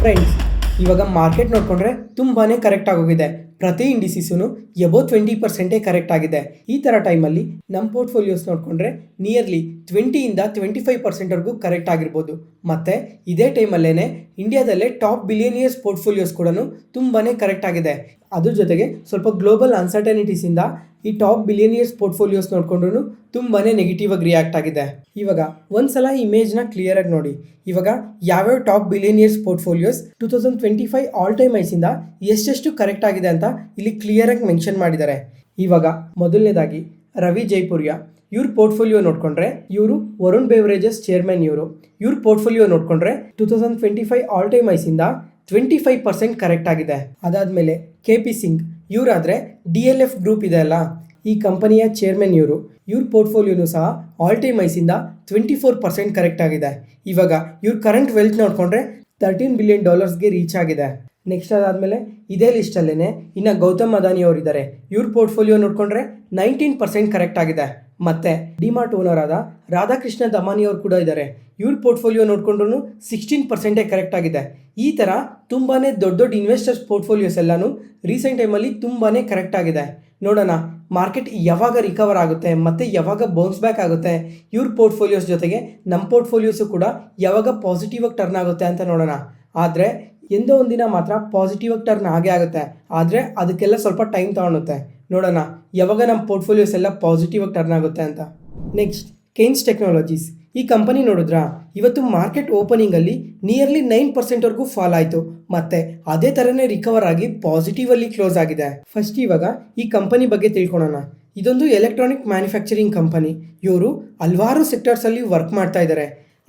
Friends, ಇವಾಗ ಮಾರ್ಕೆಟ್ ನೋಡಿಕೊಂಡ್ರೆ ತುಂಬಾ ಕರೆಕ್ಟ್ ಆಗೋಗಿದೆ. ಪ್ರತಿ ಇಂಡಿಸಿಸೂ ಎಬೌವ್ 20% ಕರೆಕ್ಟ್ ಆಗಿದೆ. ಈ ಥರ ಟೈಮಲ್ಲಿ ನಮ್ಮ ಪೋರ್ಟ್ಫೋಲಿಯೋಸ್ ನೋಡಿಕೊಂಡ್ರೆ ನಿಯರ್ಲಿ 20ಇಂದ 25%ವರೆಗೂ ಕರೆಕ್ಟ್ ಆಗಿರ್ಬೋದು. ಮತ್ತು ಇದೇ ಟೈಮಲ್ಲೇ ಇಂಡಿಯಾದಲ್ಲೇ ಟಾಪ್ ಬಿಲಿಯನಿಯರ್ಸ್ ಪೋರ್ಟ್ಫೋಲಿಯೋಸ್ ಕೂಡ ತುಂಬಾ ಕರೆಕ್ಟ್ ಆಗಿದೆ. ಅದ್ರ ಜೊತೆಗೆ ಸ್ವಲ್ಪ ಗ್ಲೋಬಲ್ ಅನ್ಸರ್ಟನಿಟೀಸಿಂದ ಈ ಟಾಪ್ ಬಿಲಿಯನಿಯರ್ಸ್ ಪೋರ್ಟ್ಫೋಲಿಯೋಸ್ ನೋಡಿಕೊಂಡ್ರೂ ತುಂಬಾ ನೆಗೆಟಿವ್ ಆಗಿ ರಿಯಾಕ್ಟ್ ಆಗಿದೆ. ಇವಾಗ ಒಂದ್ಸಲ ಇಮೇಜ್ನ ಕ್ಲಿಯರಾಗಿ ನೋಡಿ. ಇವಾಗ ಯಾವ್ಯಾವ top billionaires portfolios 2025 all time ಐಸಿಂದ ಎಷ್ಟೆಷ್ಟು ಕರೆಕ್ಟ್ ಆಗಿದೆ ಅಂತ ಇಲ್ಲಿ ಕ್ಲಿಯರಾಗಿ ಮೆನ್ಷನ್ ಮಾಡಿದ್ದಾರೆ. ಇವಾಗ ಮೊದಲನೇದಾಗಿ ರವಿ ಜೈಪುರಿಯಾ, ಇವ್ರ ಪೋರ್ಟ್ಫೋಲಿಯೋ ನೋಡಿಕೊಂಡ್ರೆ ಇವರು ವರುಣ್ ಬೇವರೇಜಸ್ ಚೇರ್ಮನ್. ಇವ್ರ ಪೋರ್ಟ್ಫೋಲಿಯೋ ನೋಡಿಕೊಂಡ್ರೆ 2025 ಆಲ್ ಟೈಮ್ ಐಸಿಂದ 25% ಕರೆಕ್ಟ್ ಆಗಿದೆ. ಅದಾದಮೇಲೆ KP ಸಿಂಗ್, ಇವರಾದರೆ DLF ಗ್ರೂಪ್ ಇದೆ ಅಲ್ಲ, ಈ ಕಂಪನಿಯ ಚೇರ್ಮನ್. ಇವ್ರ ಪೋರ್ಟ್ಫೋಲಿಯೋನು ಸಹ ಆಲ್ ಟೈಮ್ ಐಸಿಂದ 24% ಕರೆಕ್ಟ್ ಆಗಿದೆ. ಇವಾಗ ಇವ್ರ ಕರೆಂಟ್ ವೆಲ್ತ್ ನೋಡಿಕೊಂಡ್ರೆ $13 ಬಿಲಿಯನ್ ರೀಚ್ ಆಗಿದೆ. ನೆಕ್ಸ್ಟ್ ಅದಾದಮೇಲೆ ಇದೇ ಲಿಸ್ಟಲ್ಲೇ ಇನ್ನು ಗೌತಮ್ ಅದಾನಿ ಅವರು ಇದ್ದಾರೆ. ಇವ್ರ ಪೋರ್ಟ್ಫೋಲಿಯೋ ನೋಡಿಕೊಂಡ್ರೆ 19% ಕರೆಕ್ಟ್ ಆಗಿದೆ. ಮತ್ತು ಡಿಮಾರ್ಟ್ ಓನರ್ ಆದ ರಾಧಾಕೃಷ್ಣ ದಮಾನಿ ಅವರು ಕೂಡ ಇದ್ದಾರೆ. ಇವ್ರ ಪೋರ್ಟ್ಫೋಲಿಯೋ ನೋಡಿಕೊಂಡ್ರು 16% ಕರೆಕ್ಟ್ ಆಗಿದೆ. ಈ ಥರ ತುಂಬಾ ದೊಡ್ಡ ದೊಡ್ಡ ಇನ್ವೆಸ್ಟರ್ಸ್ ಪೋರ್ಟ್ಫೋಲಿಯೋಸ್ ಎಲ್ಲನೂ ರೀಸೆಂಟ್ ಟೈಮಲ್ಲಿ ತುಂಬಾ ಕರೆಕ್ಟ್ ಆಗಿದೆ. ನೋಡೋಣ ಮಾರ್ಕೆಟ್ ಯಾವಾಗ ರಿಕವರ್ ಆಗುತ್ತೆ ಮತ್ತು ಯಾವಾಗ ಬೌನ್ಸ್ ಬ್ಯಾಕ್ ಆಗುತ್ತೆ, ಇವ್ರ ಪೋರ್ಟ್ಫೋಲಿಯೋಸ್ ಜೊತೆಗೆ ನಮ್ಮ ಪೋರ್ಟ್ಫೋಲಿಯೋಸು ಕೂಡ ಯಾವಾಗ ಪಾಸಿಟಿವಾಗಿ ಟರ್ನ್ ಆಗುತ್ತೆ ಅಂತ ನೋಡೋಣ. ಆದರೆ ಎಂದೋ ಒಂದಿನ ಮಾತ್ರ ಪಾಸಿಟಿವಾಗಿ ಟರ್ನ್ ಆಗೇ ಆಗುತ್ತೆ. ಆದರೆ ಅದಕ್ಕೆಲ್ಲ ಸ್ವಲ್ಪ ಟೈಮ್ ತಗೊಳುತ್ತೆ. ನೋಡೋಣ ಯಾವಾಗ ನಮ್ಮ ಪೋರ್ಟ್ಫೋಲಿಯೋಸ್ ಎಲ್ಲ ಪಾಸಿಟಿವಾಗಿ ಟರ್ನ್ ಆಗುತ್ತೆ ಅಂತ. Next kinds technologies. ಈ ಕಂಪನಿ ನೋಡಿದ್ರಾ, ಇವತ್ತು ಮಾರ್ಕೆಟ್ ಓಪನಿಂಗಲ್ಲಿ ನಿಯರ್ಲಿ 9% ಫಾಲ್ ಆಯಿತು. ಮತ್ತು ಅದೇ ಥರನೇ ರಿಕವರ್ ಆಗಿ ಪಾಸಿಟಿವಲ್ಲಿ ಕ್ಲೋಸ್ ಆಗಿದೆ. ಫಸ್ಟ್ ಇವಾಗ ಈ ಕಂಪನಿ ಬಗ್ಗೆ ತಿಳ್ಕೊಳ್ಳೋಣ. ಇದೊಂದು ಎಲೆಕ್ಟ್ರಾನಿಕ್ ಮ್ಯಾನುಫ್ಯಾಕ್ಚರಿಂಗ್ ಕಂಪನಿ. ಇವರು ಹಲವಾರು ಸೆಕ್ಟರ್ಸಲ್ಲಿ ವರ್ಕ್ ಮಾಡ್ತಾ ಇದ್ದಾರೆ.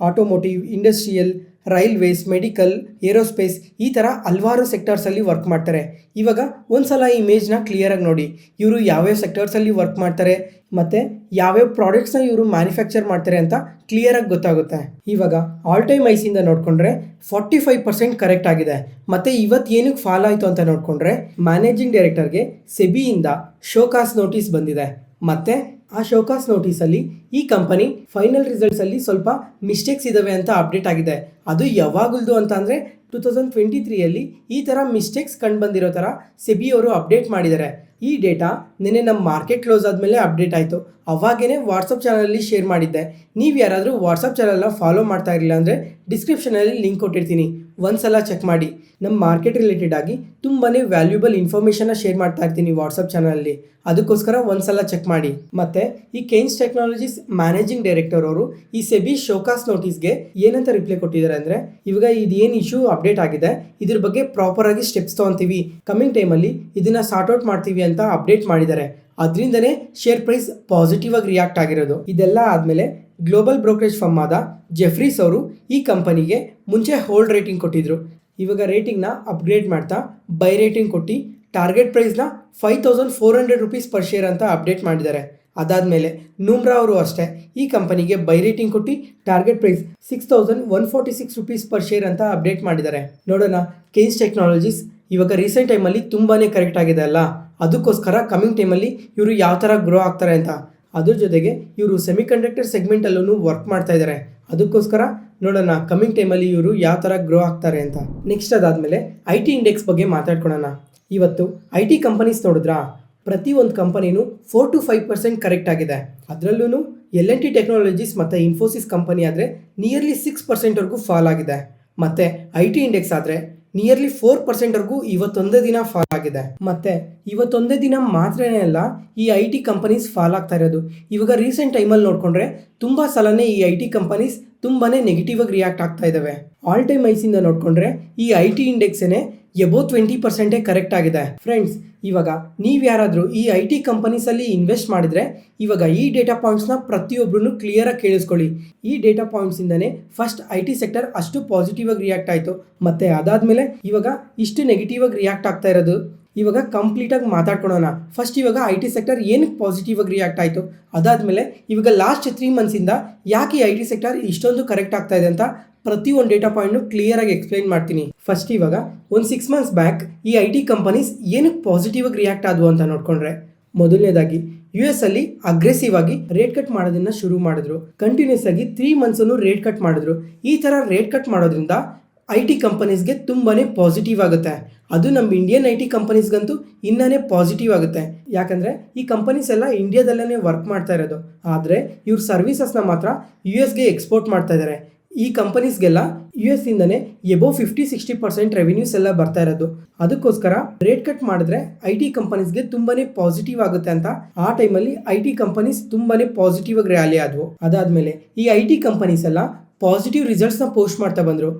Automotive, industrial, railways, medical, aerospace ಈ ಥರ ಹಲವಾರು ಸೆಕ್ಟರ್ಸಲ್ಲಿ ವರ್ಕ್ ಮಾಡ್ತಾರೆ. ಇವಾಗ ಒಂದು ಸಲ ಈ ಇಮೇಜ್ನ ಕ್ಲಿಯರಾಗಿ ನೋಡಿ. ಇವರು ಯಾವ್ಯಾವ ಸೆಕ್ಟರ್ಸಲ್ಲಿ ವರ್ಕ್ ಮಾಡ್ತಾರೆ ಮತ್ತು ಯಾವ್ಯಾವ ಪ್ರಾಡಕ್ಟ್ಸ್ನ ಇವರು ಮ್ಯಾನುಫ್ಯಾಕ್ಚರ್ ಮಾಡ್ತಾರೆ ಅಂತ ಕ್ಲಿಯರಾಗಿ ಗೊತ್ತಾಗುತ್ತೆ. ಇವಾಗ ಆಲ್ ಟೈಮ್ ಐಸಿಂದ ನೋಡಿಕೊಂಡ್ರೆ 45% ಕರೆಕ್ಟ್ ಆಗಿದೆ. ಮತ್ತು ಇವತ್ತು ಏನಕ್ಕೆ ಫಾಲ್ ಆಯಿತು ಅಂತ ನೋಡಿಕೊಂಡ್ರೆ ಮ್ಯಾನೇಜಿಂಗ್ ಡೈರೆಕ್ಟರ್ಗೆ ಸೆಬಿಯಿಂದ ಶೋಕಾಸ್ ನೋಟಿಸ್ ಬಂದಿದೆ. ಮತ್ತು ಆ ಶೋಕಾಸ್ ನೋಟಿಸಲ್ಲಿ ಈ ಕಂಪನಿ ಫೈನಲ್ ರಿಸಲ್ಟ್ಸಲ್ಲಿ ಸ್ವಲ್ಪ ಮಿಸ್ಟೇಕ್ಸ್ ಇದ್ದಾವೆ ಅಂತ ಅಪ್ಡೇಟ್ ಆಗಿದೆ. ಅದು ಯಾವಾಗಲದು ಅಂತ ಅಂದರೆ 2023ಯಲ್ಲಿ ಈ ಥರ ಮಿಸ್ಟೇಕ್ಸ್ ಕಂಡು ಬಂದಿರೋ ಥರ ಸೆಬಿ ಅವರು ಅಪ್ಡೇಟ್ ಮಾಡಿದ್ದಾರೆ. ಈ ಡೇಟಾ ನೆನ್ನೆ ನಮ್ಮ ಮಾರ್ಕೆಟ್ ಕ್ಲೋಸ್ ಆದಮೇಲೆ ಅಪ್ಡೇಟ್ ಆಯಿತು. ಅವಾಗೇ ವಾಟ್ಸಪ್ ಚಾನಲಲ್ಲಿ ಶೇರ್ ಮಾಡಿದ್ದೆ. ನೀವು ಯಾರಾದರೂ ವಾಟ್ಸಪ್ ಚಾನಲ್ನ ಫಾಲೋ ಮಾಡ್ತಾ ಇರಲಿಲ್ಲ ಅಂದರೆ ಡಿಸ್ಕ್ರಿಪ್ಷನಲ್ಲಿ ಲಿಂಕ್ ಕೊಟ್ಟಿರ್ತೀನಿ, ಒಂದು ಸಲ ಚೆಕ್ ಮಾಡಿ. ನಮ್ಮ ಮಾರ್ಕೆಟ್ ರಿಲೇಟೆಡ್ ಆಗಿ ತುಂಬಾ ವ್ಯಾಲ್ಯೂಬಲ್ ಇನ್ಫಾರ್ಮೇಷನ್ನ ಶೇರ್ ಮಾಡ್ತಾ ಇರ್ತೀನಿ ವಾಟ್ಸಪ್ ಚಾನಲಲ್ಲಿ, ಅದಕ್ಕೋಸ್ಕರ ಒಂದು ಸಲ ಚೆಕ್ ಮಾಡಿ. ಮತ್ತು ಈ ಕೈನ್ಸ್ ಟೆಕ್ನಾಲಜೀಸ್ ಮ್ಯಾನೇಜಿಂಗ್ ಡೈರೆಕ್ಟರ್ ಅವರು ಈ ಸೆಬಿ ಶೋಕಾಸ್ ನೋಟಿಸ್ಗೆ ಏನಂತ ರಿಪ್ಲೈ ಕೊಟ್ಟಿದ್ದಾರೆ ಅಂದರೆ, ಇವಾಗ ಇದೇನು ಇಶ್ಯೂ ಅಪ್ಡೇಟ್ ಆಗಿದೆ ಇದ್ರ ಬಗ್ಗೆ ಪ್ರಾಪರಾಗಿ ಸ್ಟೆಪ್ಸ್ ತೊಗೊತೀವಿ, ಕಮಿಂಗ್ ಟೈಮಲ್ಲಿ ಇದನ್ನು ಸಾರ್ಟ್ ಔಟ್ ಮಾಡ್ತೀವಿ ಅಂತ ಅಪ್ಡೇಟ್ ಮಾಡಿದ್ದಾರೆ. ಅದರಿಂದನೇ ಶೇರ್ ಪ್ರೈಸ್ ಪಾಸಿಟಿವ್ ಆಗಿ ರಿಯಾಕ್ಟ್ ಆಗಿರೋದು. ಇದೆಲ್ಲ ಆದಮೇಲೆ ಗ್ಲೋಬಲ್ ಬ್ರೋಕರೇಜ್ ಫರ್ಮ್ ಆದ ಜೆಫ್ರೀಸ್ ಅವರು ಈ ಕಂಪನಿಗೆ ಮುಂಚೆ ಹೋಲ್ಡ್ ರೇಟಿಂಗ್ ಕೊಟ್ಟಿದ್ರು. ಇವಾಗ ರೇಟಿಂಗ್ನ ಅಪ್ಗ್ರೇಡ್ ಮಾಡ್ತಾ ಬೈ ರೇಟಿಂಗ್ ಕೊಟ್ಟು ಟಾರ್ಗೆಟ್ ಪ್ರೈಸ್ನ 5400 ರೂಪೀಸ್ ಪರ್ ಶೇರ್ ಅಂತ ಅಪ್ಡೇಟ್ ಮಾಡಿದ್ದಾರೆ. ಅದಾದಮೇಲೆ ನೂಮ್ರಾ ಅವರು ಅಷ್ಟೇ ಈ ಕಂಪನಿಗೆ ಬೈ ರೇಟಿಂಗ್ ಕೊಟ್ಟು target price 6146 rupees per share ಅಂತ ಅಪ್ಡೇಟ್ ಮಾಡಿದ್ದಾರೆ. ನೋಡೋಣ ಕೈನ್ಸ್ ಟೆಕ್ನಾಲಜೀಸ್ ಇವಾಗ ರೀಸೆಂಟ್ ಟೈಮಲ್ಲಿ ತುಂಬಾ ಕರೆಕ್ಟ್ ಆಗಿದೆ ಅಲ್ಲ, ಅದಕ್ಕೋಸ್ಕರ ಕಮಿಂಗ್ ಟೈಮಲ್ಲಿ ಇವರು ಯಾವ ಥರ ಗ್ರೋ ಆಗ್ತಾರೆ ಅಂತ. ಅದ್ರ ಜೊತೆಗೆ ಇವರು ಸೆಮಿಕಂಡಕ್ಟರ್ ಸೆಗ್ಮೆಂಟಲ್ಲೂ ವರ್ಕ್ ಮಾಡ್ತಾ ಇದ್ದಾರೆ. ಅದಕ್ಕೋಸ್ಕರ ನೋಡೋಣ ಕಮಿಂಗ್ ಟೈಮಲ್ಲಿ ಇವರು ಯಾವ ಥರ ಗ್ರೋ ಆಗ್ತಾರೆ ಅಂತ. ನೆಕ್ಸ್ಟ್ ಅದಾದಮೇಲೆ IT ಇಂಡೆಕ್ಸ್ ಬಗ್ಗೆ ಮಾತಾಡ್ಕೊಳ್ಳೋಣ. ಇವತ್ತು IT ಕಂಪನೀಸ್ ನೋಡಿದ್ರಾ, ಪ್ರತಿಯೊಂದು ಕಂಪನಿನೂ 4 to 5% ಕರೆಕ್ಟ್ ಆಗಿದೆ. ಅದರಲ್ಲೂ L&T ಟೆಕ್ನಾಲಜೀಸ್ ಮತ್ತು ಇನ್ಫೋಸಿಸ್ ಕಂಪನಿ ಆದರೆ ನಿಯರ್ಲಿ 6%ವರೆಗೂ ಫಾಲ್ ಆಗಿದೆ. ಮತ್ತು IT ಇಂಡೆಕ್ಸ್ ಆದರೆ ನಿಯರ್ಲಿ 4%ವರೆಗೂ ಇವತ್ತೊಂದೇ ದಿನ ಫಾಲ್ ಆಗಿದೆ. ಮತ್ತು ಇವತ್ತೊಂದೇ ದಿನ ಮಾತ್ರನೇ ಅಲ್ಲ, ಈ IT ಕಂಪನೀಸ್ ಫಾಲ್ ಆಗ್ತಾ ಇರೋದು. ಇವಾಗ ರೀಸೆಂಟ್ ಟೈಮಲ್ಲಿ ನೋಡಿಕೊಂಡ್ರೆ ತುಂಬ ಸಲನೇ ಈ IT ಕಂಪನೀಸ್ ತುಂಬಾ ನೆಗೆಟಿವ್ ಆಗಿ ರಿಯಾಕ್ಟ್ ಆಗ್ತಾ ಇದ್ದಾವೆ. ಆಲ್ ಟೈಮ್ ಐಸಿಂದ ನೋಡಿಕೊಂಡ್ರೆ ಈ IT ಇಂಡೆಕ್ಸೇ ಎಬೋವ್ 20% ಕರೆಕ್ಟ್ ಆಗಿದೆ. ಫ್ರೆಂಡ್ಸ್, ಇವಾಗ ನೀವು ಯಾರಾದರೂ ಈ IT ಕಂಪನೀಸಲ್ಲಿ ಇನ್ವೆಸ್ಟ್ ಮಾಡಿದರೆ ಇವಾಗ ಈ ಡೇಟಾ ಪಾಯಿಂಟ್ಸ್ನ ಪ್ರತಿಯೊಬ್ಬರೂ ಕ್ಲಿಯರಾಗಿ ಕೇಳಿಸ್ಕೊಳ್ಳಿ. ಈ ಡೇಟಾ ಪಾಯಿಂಟ್ಸಿಂದನೇ ಫಸ್ಟ್ IT ಸೆಕ್ಟರ್ ಅಷ್ಟು ಪಾಸಿಟಿವ್ ಆಗಿ ರಿಯಾಕ್ಟ್ ಆಯಿತು. ಮತ್ತು ಅದಾದಮೇಲೆ ಇವಾಗ ಇಷ್ಟು ನೆಗೆಟಿವ್ ಆಗಿ ರಿಯಾಕ್ಟ್ ಆಗ್ತಾ ಇರೋದು. ಇವಾಗ ಕಂಪ್ಲೀಟಾಗಿ ಮಾತಾಡ್ಕೊಳ್ಳೋಣ. ಫಸ್ಟ್ ಇವಾಗ IT ಸೆಕ್ಟರ್ ಏನಕ್ಕೆ ಪಾಸಿಟಿವ್ ಆಗಿ ರಿಯಾಕ್ಟ್ ಆಯಿತು, ಅದಾದಮೇಲೆ ಇವಾಗ ಲಾಸ್ಟ್ 3 ಮಂತ್ಸಿಂದ ಯಾಕೆ IT ಸೆಕ್ಟರ್ ಇಷ್ಟೊಂದು ಕರೆಕ್ಟ್ ಆಗ್ತಾ ಇದೆ ಅಂತ ಪ್ರತಿಯೊಂದು ಡೇಟಾ ಪಾಯಿಂಟ್ನು ಕ್ಲಿಯರಾಗಿ ಎಕ್ಸ್ಪ್ಲೈನ್ ಮಾಡ್ತೀನಿ. ಫಸ್ಟ್ ಇವಾಗ ಒಂದು 6 ಮಂತ್ಸ್ ಬ್ಯಾಕ್ ಈ IT ಕಂಪನೀಸ್ ಏನಕ್ಕೆ ಪಾಸಿಟಿವ್ ಆಗಿ ರಿಯಾಕ್ಟ್ ಆದವು ಅಂತ ನೋಡಿಕೊಂಡ್ರೆ, ಮೊದಲನೇದಾಗಿ US ಅಲ್ಲಿ ಅಗ್ರೆಸಿವ್ ಆಗಿ ರೇಟ್ ಕಟ್ ಮಾಡೋದನ್ನ ಶುರು ಮಾಡಿದ್ರು. ಕಂಟಿನ್ಯೂಸ್ ಆಗಿ 3 ಮಂತ್ಸನ್ನು ರೇಟ್ ಕಟ್ ಮಾಡಿದ್ರು. ಈ ಥರ ರೇಟ್ ಕಟ್ ಮಾಡೋದ್ರಿಂದ IT ಕಂಪನೀಸ್ಗೆ ತುಂಬಾ ಪಾಸಿಟಿವ್ ಆಗುತ್ತೆ. ಅದು ನಮ್ಮ ಇಂಡಿಯನ್ IT ಕಂಪನೀಸ್ಗಂತೂ ಇನ್ನೇ ಪಾಸಿಟಿವ್ ಆಗುತ್ತೆ. ಯಾಕಂದರೆ ಈ ಕಂಪನೀಸ್ ಎಲ್ಲ ಇಂಡಿಯಾದಲ್ಲೇ ವರ್ಕ್ ಮಾಡ್ತಾ ಇರೋದು. ಆದರೆ ಇವ್ರ ಸರ್ವಿಸಸ್ನ ಮಾತ್ರ US ಎಕ್ಸ್ಪೋರ್ಟ್ ಮಾಡ್ತಾ ಇದ್ದಾರೆ. ಈ ಕಂಪನೀಸ್ಗೆಲ್ಲ US ಇಂದನೇ ಎಬೋವ್ 50-60% ರೆವಿನ್ಯೂಸ್ ಎಲ್ಲ ಬರ್ತಾ ಇರೋದು. ಅದಕ್ಕೋಸ್ಕರ ರೇಟ್ ಕಟ್ ಮಾಡಿದ್ರೆ IT ಕಂಪನೀಸ್ಗೆ ತುಂಬಾ ಪಾಸಿಟಿವ್ ಆಗುತ್ತೆ ಅಂತ ಆ ಟೈಮಲ್ಲಿ IT ಕಂಪನೀಸ್ ತುಂಬಾ ಪಾಸಿಟಿವ್ ಆಗಿ ರ್ಯಾಲಿ ಆದವು. ಅದಾದಮೇಲೆ ಈ IT ಕಂಪನೀಸ್ ಎಲ್ಲ ಪಾಸಿಟಿವ್ ರಿಸಲ್ಟ್ಸ್ನ ಪೋಸ್ಟ್ ಮಾಡ್ತಾ ಬಂದರು.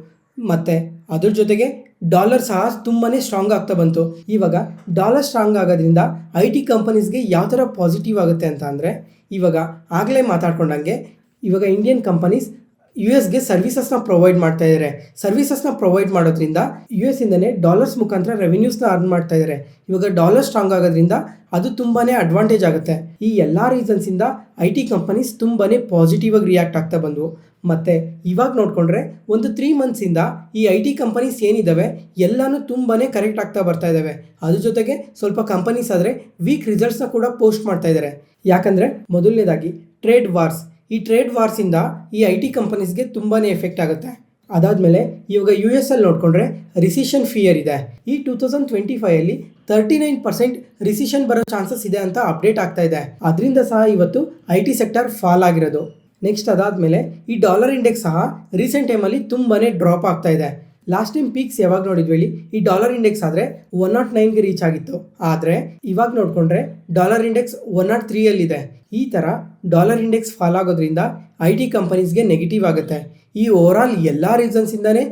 ಮತ್ತು ಅದ್ರ ಜೊತೆಗೆ ಡಾಲರ್ ಸಹ ತುಂಬಾ ಸ್ಟ್ರಾಂಗ್ ಆಗ್ತಾ ಬಂತು. ಇವಾಗ ಡಾಲರ್ ಸ್ಟ್ರಾಂಗ್ ಆಗೋದ್ರಿಂದ IT ಕಂಪನೀಸ್ಗೆ ಯಾವ ಥರ ಪಾಸಿಟಿವ್ ಆಗುತ್ತೆ ಅಂತ ಅಂದರೆ, ಇವಾಗ ಆಗಲೇ ಮಾತಾಡ್ಕೊಂಡಂಗೆ ಇವಾಗ ಇಂಡಿಯನ್ ಕಂಪನೀಸ್ US ಸರ್ವಿಸಸ್ನ ಪ್ರೊವೈಡ್ ಮಾಡ್ತಾ ಇದ್ದಾರೆ. ಸರ್ವಿಸಸ್ನ ಪ್ರೊವೈಡ್ ಮಾಡೋದ್ರಿಂದ US ಇಂದನೇ ಡಾಲರ್ಸ್ ಮುಖಾಂತರ ರೆವಿನ್ಯೂಸ್ನ ಅರ್ನ್ ಮಾಡ್ತಾ ಇದ್ದಾರೆ. ಇವಾಗ ಡಾಲರ್ ಸ್ಟ್ರಾಂಗ್ ಆಗೋದ್ರಿಂದ ಅದು ತುಂಬಾ ಅಡ್ವಾಂಟೇಜ್ ಆಗುತ್ತೆ. ಈ ಎಲ್ಲ ರೀಸನ್ಸಿಂದ IT ಕಂಪನೀಸ್ ತುಂಬಾ ಪಾಸಿಟಿವ್ ಆಗಿ ರಿಯಾಕ್ಟ್ ಆಗ್ತಾ ಬಂದವು. ಮತ್ತು ಇವಾಗ ನೋಡಿಕೊಂಡ್ರೆ ಒಂದು 3 ಮಂತ್ಸಿಂದ ಈ IT ಕಂಪನೀಸ್ ಏನಿದ್ದಾವೆ ಎಲ್ಲನೂ ತುಂಬಾ ಕರೆಕ್ಟ್ ಆಗ್ತಾ ಬರ್ತಾ ಇದ್ದಾವೆ. ಅದ್ರ ಜೊತೆಗೆ ಸ್ವಲ್ಪ ಕಂಪನೀಸ್ ಆದರೆ ವೀಕ್ ರಿಸಲ್ಟ್ಸ್ನ ಕೂಡ ಪೋಸ್ಟ್ ಮಾಡ್ತಾ ಇದ್ದಾರೆ. ಯಾಕಂದರೆ ಮೊದಲನೇದಾಗಿ ಟ್ರೇಡ್ ವಾರ್ಸ್, ಈ ಟ್ರೇಡ್ ವಾರ್ಸಿಂದ ಈ IT ಕಂಪನೀಸ್ಗೆ ತುಂಬಾ ಎಫೆಕ್ಟ್ ಆಗುತ್ತೆ. ಅದಾದಮೇಲೆ ಇವಾಗ US ಅಲ್ಲಿ ನೋಡಿಕೊಂಡ್ರೆ ರಿಸಿಷನ್ ಫಿಯರ್ ಇದೆ. ಈ 2025 39% ರಿಸಿಷನ್ ಬರೋ ಚಾನ್ಸಸ್ ಇದೆ ಅಂತ ಅಪ್ಡೇಟ್ ಆಗ್ತಾ ಇದೆ. ಅದರಿಂದ ಸಹ ಇವತ್ತು IT ಸೆಕ್ಟರ್ ಫಾಲ್ ಆಗಿರೋದು. ನೆಕ್ಸ್ಟ್ ಅದಾದಮೇಲೆ ಈ ಡಾಲರ್ ಇಂಡೆಕ್ಸ್ ಸಹ ರೀಸೆಂಟ್ ಟೈಮಲ್ಲಿ ತುಂಬಾ ಡ್ರಾಪ್ ಆಗ್ತಾ ಇದೆ. ಲಾಸ್ಟ್ ಟೈಮ್ ಪೀಕ್ಸ್ ಯಾವಾಗ ನೋಡಿದ್ವಿ ಹೇಳಿ, ಈ ಡಾಲರ್ ಇಂಡೆಕ್ಸ್ ಆದರೆ 109ಗೆ ರೀಚ್ ಆಗಿತ್ತು. ಆದರೆ ಇವಾಗ ನೋಡಿಕೊಂಡ್ರೆ ಡಾಲರ್ ಇಂಡೆಕ್ಸ್ 103ಯಲ್ಲಿದೆ. ಈ ಥರ ಡಾಲರ್ ಇಂಡೆಕ್ಸ್ ಫಾಲ್ ಆಗೋದ್ರಿಂದ IT ಕಂಪನೀಸ್ಗೆ ನೆಗೆಟಿವ್ ಆಗುತ್ತೆ. ಈ ಓವರಾಲ್ ಎಲ್ಲ ರೀಸನ್ಸಿಂದನೇ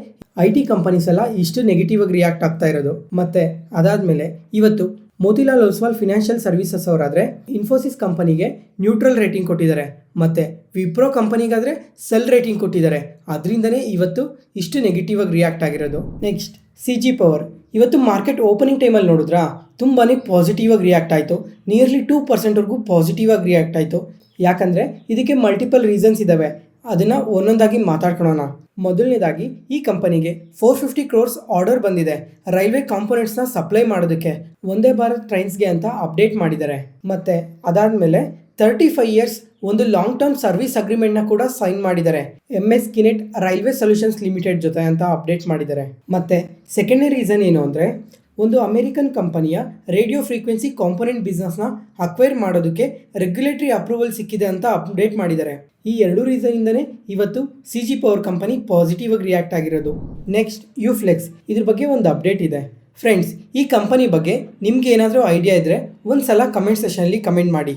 IT ಕಂಪನೀಸ್ ಎಲ್ಲ ಇಷ್ಟು ನೆಗೆಟಿವ್ ಆಗಿ ರಿಯಾಕ್ಟ್ ಆಗ್ತಾ ಇರೋದು. ಮತ್ತು ಅದಾದಮೇಲೆ ಇವತ್ತು ಮೋತಿಲಾಲ್ ಒಸ್ವಾಲ್ ಫಿನಾನ್ಷಿಯಲ್ ಸರ್ವಿಸಸ್ ಅವರಾದರೆ ಇನ್ಫೋಸಿಸ್ ಕಂಪನಿಗೆ ನ್ಯೂಟ್ರಲ್ ರೇಟಿಂಗ್ ಕೊಟ್ಟಿದ್ದಾರೆ, ಮತ್ತು ವಿಪ್ರೋ ಕಂಪನಿಗಾದರೆ ಸೆಲ್ ರೇಟಿಂಗ್ ಕೊಟ್ಟಿದ್ದಾರೆ. ಅದರಿಂದನೇ ಇವತ್ತು ಇಷ್ಟು ನೆಗೆಟಿವ್ ಆಗಿ ರಿಯಾಕ್ಟ್ ಆಗಿರೋದು. ನೆಕ್ಸ್ಟ್ CG ಪವರ್ ಇವತ್ತು ಮಾರ್ಕೆಟ್ ಓಪನಿಂಗ್ ಟೈಮಲ್ಲಿ ನೋಡಿದ್ರಾ ತುಂಬಾ ಪಾಸಿಟಿವ್ ಆಗಿ ರಿಯಾಕ್ಟ್ ಆಯಿತು. ನಿಯರ್ಲಿ 2%ವರೆಗೂ ಪಾಸಿಟಿವ್ ಆಗಿ ರಿಯಾಕ್ಟ್ ಆಯಿತು. ಯಾಕಂದರೆ ಇದಕ್ಕೆ ಮಲ್ಟಿಪಲ್ ರೀಸನ್ಸ್ ಇದ್ದಾವೆ, ಅದನ್ನು ಒಂದೊಂದಾಗಿ ಮಾತಾಡ್ಕೊಳ್ಳೋಣ. ಮೊದಲನೇದಾಗಿ ಈ ಕಂಪನಿಗೆ 450 crores ಆರ್ಡರ್ ಬಂದಿದೆ ರೈಲ್ವೆ ಕಾಂಪೊನೆಂಟ್ಸ್ನ ಸಪ್ಲೈ ಮಾಡೋದಕ್ಕೆ, ಒಂದೇ ಭಾರತ್ ಟ್ರೈನ್ಸ್ಗೆ ಅಂತ ಅಪ್ಡೇಟ್ ಮಾಡಿದ್ದಾರೆ. ಮತ್ತು ಅದಾದಮೇಲೆ 35 years ಒಂದು ಲಾಂಗ್ ಟರ್ಮ್ ಸರ್ವಿಸ್ ಅಗ್ರಿಮೆಂಟ್ನ ಕೂಡ ಸೈನ್ ಮಾಡಿದ್ದಾರೆ MS ಕಿನೆಟ್ ರೈಲ್ವೆ ಸೊಲ್ಯೂಷನ್ಸ್ ಲಿಮಿಟೆಡ್ ಜೊತೆ ಅಂತ ಅಪ್ಡೇಟ್ ಮಾಡಿದ್ದಾರೆ. ಮತ್ತು ಸೆಕೆಂಡರಿ ರೀಸನ್ ಏನು ಅಂದರೆ ಒಂದು ಅಮೆರಿಕನ್ ಕಂಪನಿಯ ರೇಡಿಯೋ ಫ್ರೀಕ್ವೆನ್ಸಿ ಕಾಂಪೊನೆಂಟ್ ಬಿಸ್ನೆಸ್ನ ಅಕ್ವೈರ್ ಮಾಡೋದಕ್ಕೆ ರೆಗ್ಯುಲೇಟರಿ ಅಪ್ರೂವಲ್ ಸಿಕ್ಕಿದೆ ಅಂತ ಅಪ್ಡೇಟ್ ಮಾಡಿದ್ದಾರೆ. ಈ ಎರಡು ರೀಸನಿಂದನೇ ಇವತ್ತು CG ಪವರ್ ಕಂಪನಿ ಪಾಸಿಟಿವ್ ಆಗಿ ರಿಯಾಕ್ಟ್ ಆಗಿರೋದು. ನೆಕ್ಸ್ಟ್ ಯುಫ್ಲೆಕ್ಸ್, ಇದ್ರ ಬಗ್ಗೆ ಒಂದು ಅಪ್ಡೇಟ್ ಇದೆ. ಫ್ರೆಂಡ್ಸ್, ಈ ಕಂಪನಿ ಬಗ್ಗೆ ನಿಮ್ಗೆ ಏನಾದರೂ ಐಡಿಯಾ ಇದ್ದರೆ ಒಂದು ಸಲ ಕಮೆಂಟ್ ಸೆಷನಲ್ಲಿ ಕಮೆಂಟ್ ಮಾಡಿ.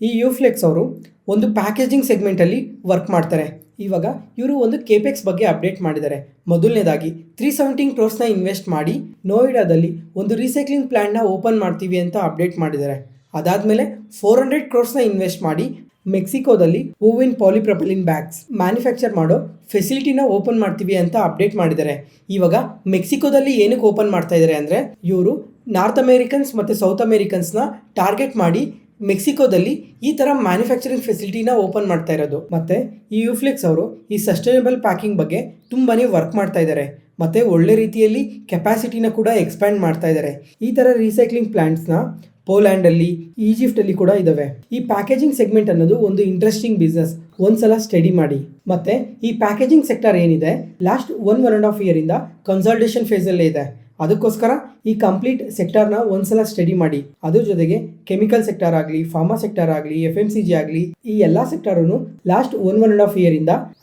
ಈ ಯುಫ್ಲೆಕ್ಸ್ ಅವರು ಒಂದು ಪ್ಯಾಕೇಜಿಂಗ್ ಸೆಗ್ಮೆಂಟಲ್ಲಿ ವರ್ಕ್ ಮಾಡ್ತಾರೆ. ಇವಾಗ ಇವರು ಒಂದು ಕೇಪೆಕ್ಸ್ ಬಗ್ಗೆ ಅಪ್ಡೇಟ್ ಮಾಡಿದ್ದಾರೆ. ಮೊದಲನೇದಾಗಿ 317 crores ಇನ್ವೆಸ್ಟ್ ಮಾಡಿ ನೋಯ್ಡಾದಲ್ಲಿ ಒಂದು ರೀಸೈಕ್ಲಿಂಗ್ ಪ್ಲ್ಯಾಂಟ್ನ ಓಪನ್ ಮಾಡ್ತೀವಿ ಅಂತ ಅಪ್ಡೇಟ್ ಮಾಡಿದ್ದಾರೆ. ಅದಾದಮೇಲೆ 400 crores ಇನ್ವೆಸ್ಟ್ ಮಾಡಿ ಮೆಕ್ಸಿಕೋದಲ್ಲಿ ಓವಿನ್ ಪಾಲಿಪ್ರೊಪಿಲಿನ್ ಬ್ಯಾಗ್ಸ್ ಮ್ಯಾನುಫ್ಯಾಕ್ಚರ್ ಮಾಡೋ ಫೆಸಿಲಿಟಿನ ಓಪನ್ ಮಾಡ್ತೀವಿ ಅಂತ ಅಪ್ಡೇಟ್ ಮಾಡಿದ್ದಾರೆ. ಇವಾಗ ಮೆಕ್ಸಿಕೋದಲ್ಲಿ ಏನಕ್ಕೆ ಓಪನ್ ಮಾಡ್ತಾ ಇದ್ದಾರೆ ಅಂದರೆ ಇವರು ನಾರ್ತ್ ಅಮೇರಿಕನ್ಸ್ ಮತ್ತು ಸೌತ್ ಅಮೇರಿಕನ್ಸ್ನ ಟಾರ್ಗೆಟ್ ಮಾಡಿ ಮೆಕ್ಸಿಕೋದಲ್ಲಿ ಈ ಥರ ಮ್ಯಾನುಫ್ಯಾಕ್ಚರಿಂಗ್ ಫೆಸಿಲಿಟಿನ ಓಪನ್ ಮಾಡ್ತಾ ಇರೋದು. ಮತ್ತು ಈ ಯುಫ್ಲೆಕ್ಸ್ ಅವರು ಈ ಸಸ್ಟೈನಬಲ್ ಪ್ಯಾಕಿಂಗ್ ಬಗ್ಗೆ ತುಂಬಾ ವರ್ಕ್ ಮಾಡ್ತಾ ಇದ್ದಾರೆ, ಮತ್ತು ಒಳ್ಳೆ ರೀತಿಯಲ್ಲಿ ಕೆಪಾಸಿಟಿನ ಕೂಡ ಎಕ್ಸ್ಪ್ಯಾಂಡ್ ಮಾಡ್ತಾ ಇದ್ದಾರೆ. ಈ ಥರ ರೀಸೈಕ್ಲಿಂಗ್ ಪ್ಲ್ಯಾಂಟ್ಸ್ನ ಪೋಲ್ಯಾಂಡಲ್ಲಿ, ಈಜಿಪ್ಟಲ್ಲಿ ಕೂಡ ಇದ್ದಾವೆ. ಈ ಪ್ಯಾಕೇಜಿಂಗ್ ಸೆಗ್ಮೆಂಟ್ ಅನ್ನೋದು ಒಂದು ಇಂಟ್ರೆಸ್ಟಿಂಗ್ ಬಿಸ್ನೆಸ್, ಒಂದ್ಸಲ ಸ್ಟಡಿ ಮಾಡಿ. ಮತ್ತು ಈ ಪ್ಯಾಕೇಜಿಂಗ್ ಸೆಕ್ಟರ್ ಏನಿದೆ ಲಾಸ್ಟ್ 1.5 year ಕನ್ಸಾಲ್ಟೇಷನ್ ಫೇಸಲ್ಲೇ ಇದೆ. ಅದಕ್ಕೋಸ್ಕರ ಈ ಕಂಪ್ಲೀಟ್ ಸೆಕ್ಟರ್ನ ಒಂದ್ಸಲ ಸ್ಟಡಿ ಮಾಡಿ. ಅದ್ರ ಜೊತೆಗೆ ಕೆಮಿಕಲ್ ಸೆಕ್ಟರ್ ಆಗಲಿ, ಫಾರ್ಮಾ ಸೆಕ್ಟರ್ ಆಗಲಿ, FMCG ಆಗಲಿ, ಈ ಎಲ್ಲ ಸೆಕ್ಟರೂ ಲಾಸ್ಟ್ 1.5 year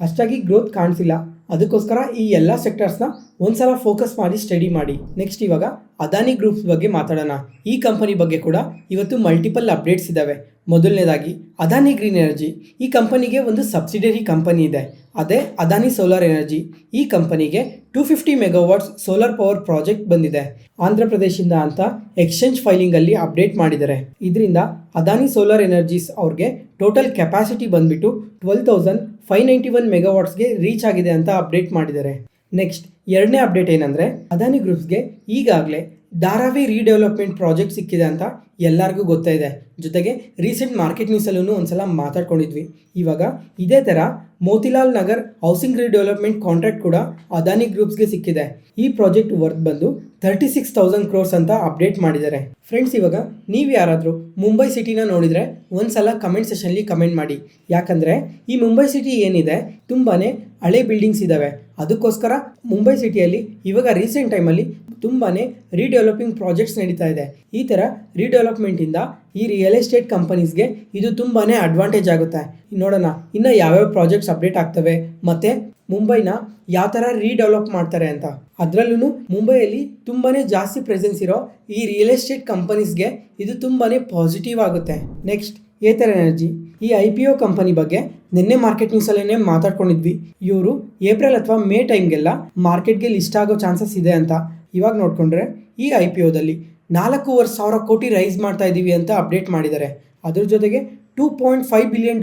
ಅಷ್ಟಾಗಿ ಗ್ರೋತ್ ಕಾಣಿಸಿಲ್ಲ. ಅದಕ್ಕೋಸ್ಕರ ಈ ಎಲ್ಲ ಸೆಕ್ಟರ್ಸ್ನ ಒಂದ್ಸಲ ಫೋಕಸ್ ಮಾಡಿ ಸ್ಟಡಿ ಮಾಡಿ. ನೆಕ್ಸ್ಟ್ ಇವಾಗ ಅದಾನಿ ಗ್ರೂಪ್ಸ್ ಬಗ್ಗೆ ಮಾತಾಡೋಣ. ಈ ಕಂಪನಿ ಬಗ್ಗೆ ಕೂಡ ಇವತ್ತು ಮಲ್ಟಿಪಲ್ ಅಪ್ಡೇಟ್ಸ್ ಇದ್ದಾವೆ. ಮೊದಲನೇದಾಗಿ ಅದಾನಿ ಗ್ರೀನ್ ಎನರ್ಜಿ, ಈ ಕಂಪನಿಗೆ ಒಂದು ಸಬ್ಸಿಡರಿ ಕಂಪನಿ ಇದೆ, ಅದೇ ಅದಾನಿ ಸೋಲಾರ್ ಎನರ್ಜಿ. ಈ ಕಂಪನಿಗೆ 250 MW ಸೋಲಾರ್ ಪವರ್ ಪ್ರಾಜೆಕ್ಟ್ ಬಂದಿದೆ ಆಂಧ್ರ ಪ್ರದೇಶದಿಂದ ಅಂತ ಎಕ್ಸ್ಚೇಂಜ್ ಫೈಲಿಂಗಲ್ಲಿ ಅಪ್ಡೇಟ್ ಮಾಡಿದ್ದಾರೆ. ಇದರಿಂದ ಅದಾನಿ ಸೋಲಾರ್ ಎನರ್ಜೀಸ್ ಅವ್ರಿಗೆ ಟೋಟಲ್ ಕೆಪಾಸಿಟಿ ಬಂದ್ಬಿಟ್ಟು 12,591 MW ರೀಚ್ ಆಗಿದೆ ಅಂತ ಅಪ್ಡೇಟ್ ಮಾಡಿದ್ದಾರೆ. ನೆಕ್ಸ್ಟ್ ಎರಡನೇ ಅಪ್ಡೇಟ್ ಏನಂದರೆ ಅದಾನಿ ಗ್ರೂಪ್ಸ್ಗೆ ಈಗಾಗಲೇ ಧಾರಾವಿ ರೀಡೆವಲಪ್ಮೆಂಟ್ ಪ್ರಾಜೆಕ್ಟ್ ಸಿಕ್ಕಿದೆ ಅಂತ ಎಲ್ಲರಿಗೂ ಗೊತ್ತಾಯಿದೆ. ಜೊತೆಗೆ ರೀಸೆಂಟ್ ಮಾರ್ಕೆಟ್ ನ್ಯೂಸಲ್ಲೂ ಒಂದ್ಸಲ ಮಾತಾಡ್ಕೊಂಡಿದ್ವಿ. ಇವಾಗ ಇದೇ ಥರ Motilal Nagar housing redevelopment contract ಕೂಡ ಅದಾನಿ ಗ್ರೂಪ್ಸ್ಗೆ ಸಿಕ್ಕಿದೆ. ಈ ಪ್ರಾಜೆಕ್ಟ್ ವರ್ತ್ ಬಂದು 36,000 crores ಅಂತ ಅಪ್ಡೇಟ್ ಮಾಡಿದ್ದಾರೆ. ಫ್ರೆಂಡ್ಸ್, ಇವಾಗ ನೀವು ಯಾರಾದರೂ ಮುಂಬೈ ಸಿಟಿನ ನೋಡಿದರೆ ಒಂದ್ಸಲ ಕಮೆಂಟ್ ಸೆಷನ್ಲಿ ಕಮೆಂಟ್ ಮಾಡಿ. ಯಾಕಂದರೆ ಈ ಮುಂಬೈ ಸಿಟಿ ಏನಿದೆ ತುಂಬಾ ಹಳೆ ಬಿಲ್ಡಿಂಗ್ಸ್ ಇದ್ದಾವೆ. ಅದಕ್ಕೋಸ್ಕರ ಮುಂಬೈ ಸಿಟಿಯಲ್ಲಿ ಇವಾಗ ರೀಸೆಂಟ್ ಟೈಮಲ್ಲಿ ತುಂಬಾ ರೀಡೆವಲಪಿಂಗ್ ಪ್ರಾಜೆಕ್ಟ್ಸ್ ನಡೀತಾ ಇದೆ. ಈ ಥರ ರೀಡೆವಲಪ್ಮೆಂಟಿಂದ ಈ ರಿಯಲ್ ಎಸ್ಟೇಟ್ ಕಂಪನೀಸ್ಗೆ ಇದು ತುಂಬಾ ಅಡ್ವಾಂಟೇಜ್ ಆಗುತ್ತೆ. ನೋಡೋಣ ಇನ್ನು ಯಾವ್ಯಾವ ಪ್ರಾಜೆಕ್ಟ್ಸ್ ಅಪ್ಡೇಟ್ ಆಗ್ತವೆ ಮತ್ತು ಮುಂಬೈನ ಯಾವ ಥರ ರೀಡೆವಲಪ್ ಮಾಡ್ತಾರೆ ಅಂತ. ಅದರಲ್ಲೂ ಮುಂಬೈಯಲ್ಲಿ ತುಂಬಾ ಜಾಸ್ತಿ ಪ್ರೆಸೆನ್ಸ್ ಇರೋ ಈ ರಿಯಲ್ ಎಸ್ಟೇಟ್ ಕಂಪನೀಸ್ಗೆ ಇದು ತುಂಬಾ ಪಾಸಿಟಿವ್ ಆಗುತ್ತೆ. ನೆಕ್ಸ್ಟ್ ಏಥರ್ ಎನರ್ಜಿ, ಈ IPO ಕಂಪನಿ ಬಗ್ಗೆ ನಿನ್ನೆ ಮಾರ್ಕೆಟ್ ನ್ಯೂಸಲ್ಲೇ ಮಾತಾಡ್ಕೊಂಡಿದ್ವಿ. ಇವರು ಏಪ್ರಿಲ್ ಅಥವಾ ಮೇ ಟೈಮ್ಗೆಲ್ಲ ಮಾರ್ಕೆಟ್ಗೆ ಲಿಸ್ಟ್ ಆಗೋ ಚಾನ್ಸಸ್ ಇದೆ ಅಂತ. ಇವಾಗ ನೋಡಿಕೊಂಡ್ರೆ ಈ IPOದಲ್ಲಿ 4,500 ಕೋಟಿ ರೈಸ್ ಮಾಡ್ತಾ ಇದ್ದೀವಿ ಅಂತ ಅಪ್ಡೇಟ್ ಮಾಡಿದ್ದಾರೆ. ಅದ್ರ ಜೊತೆಗೆ $2.5 billion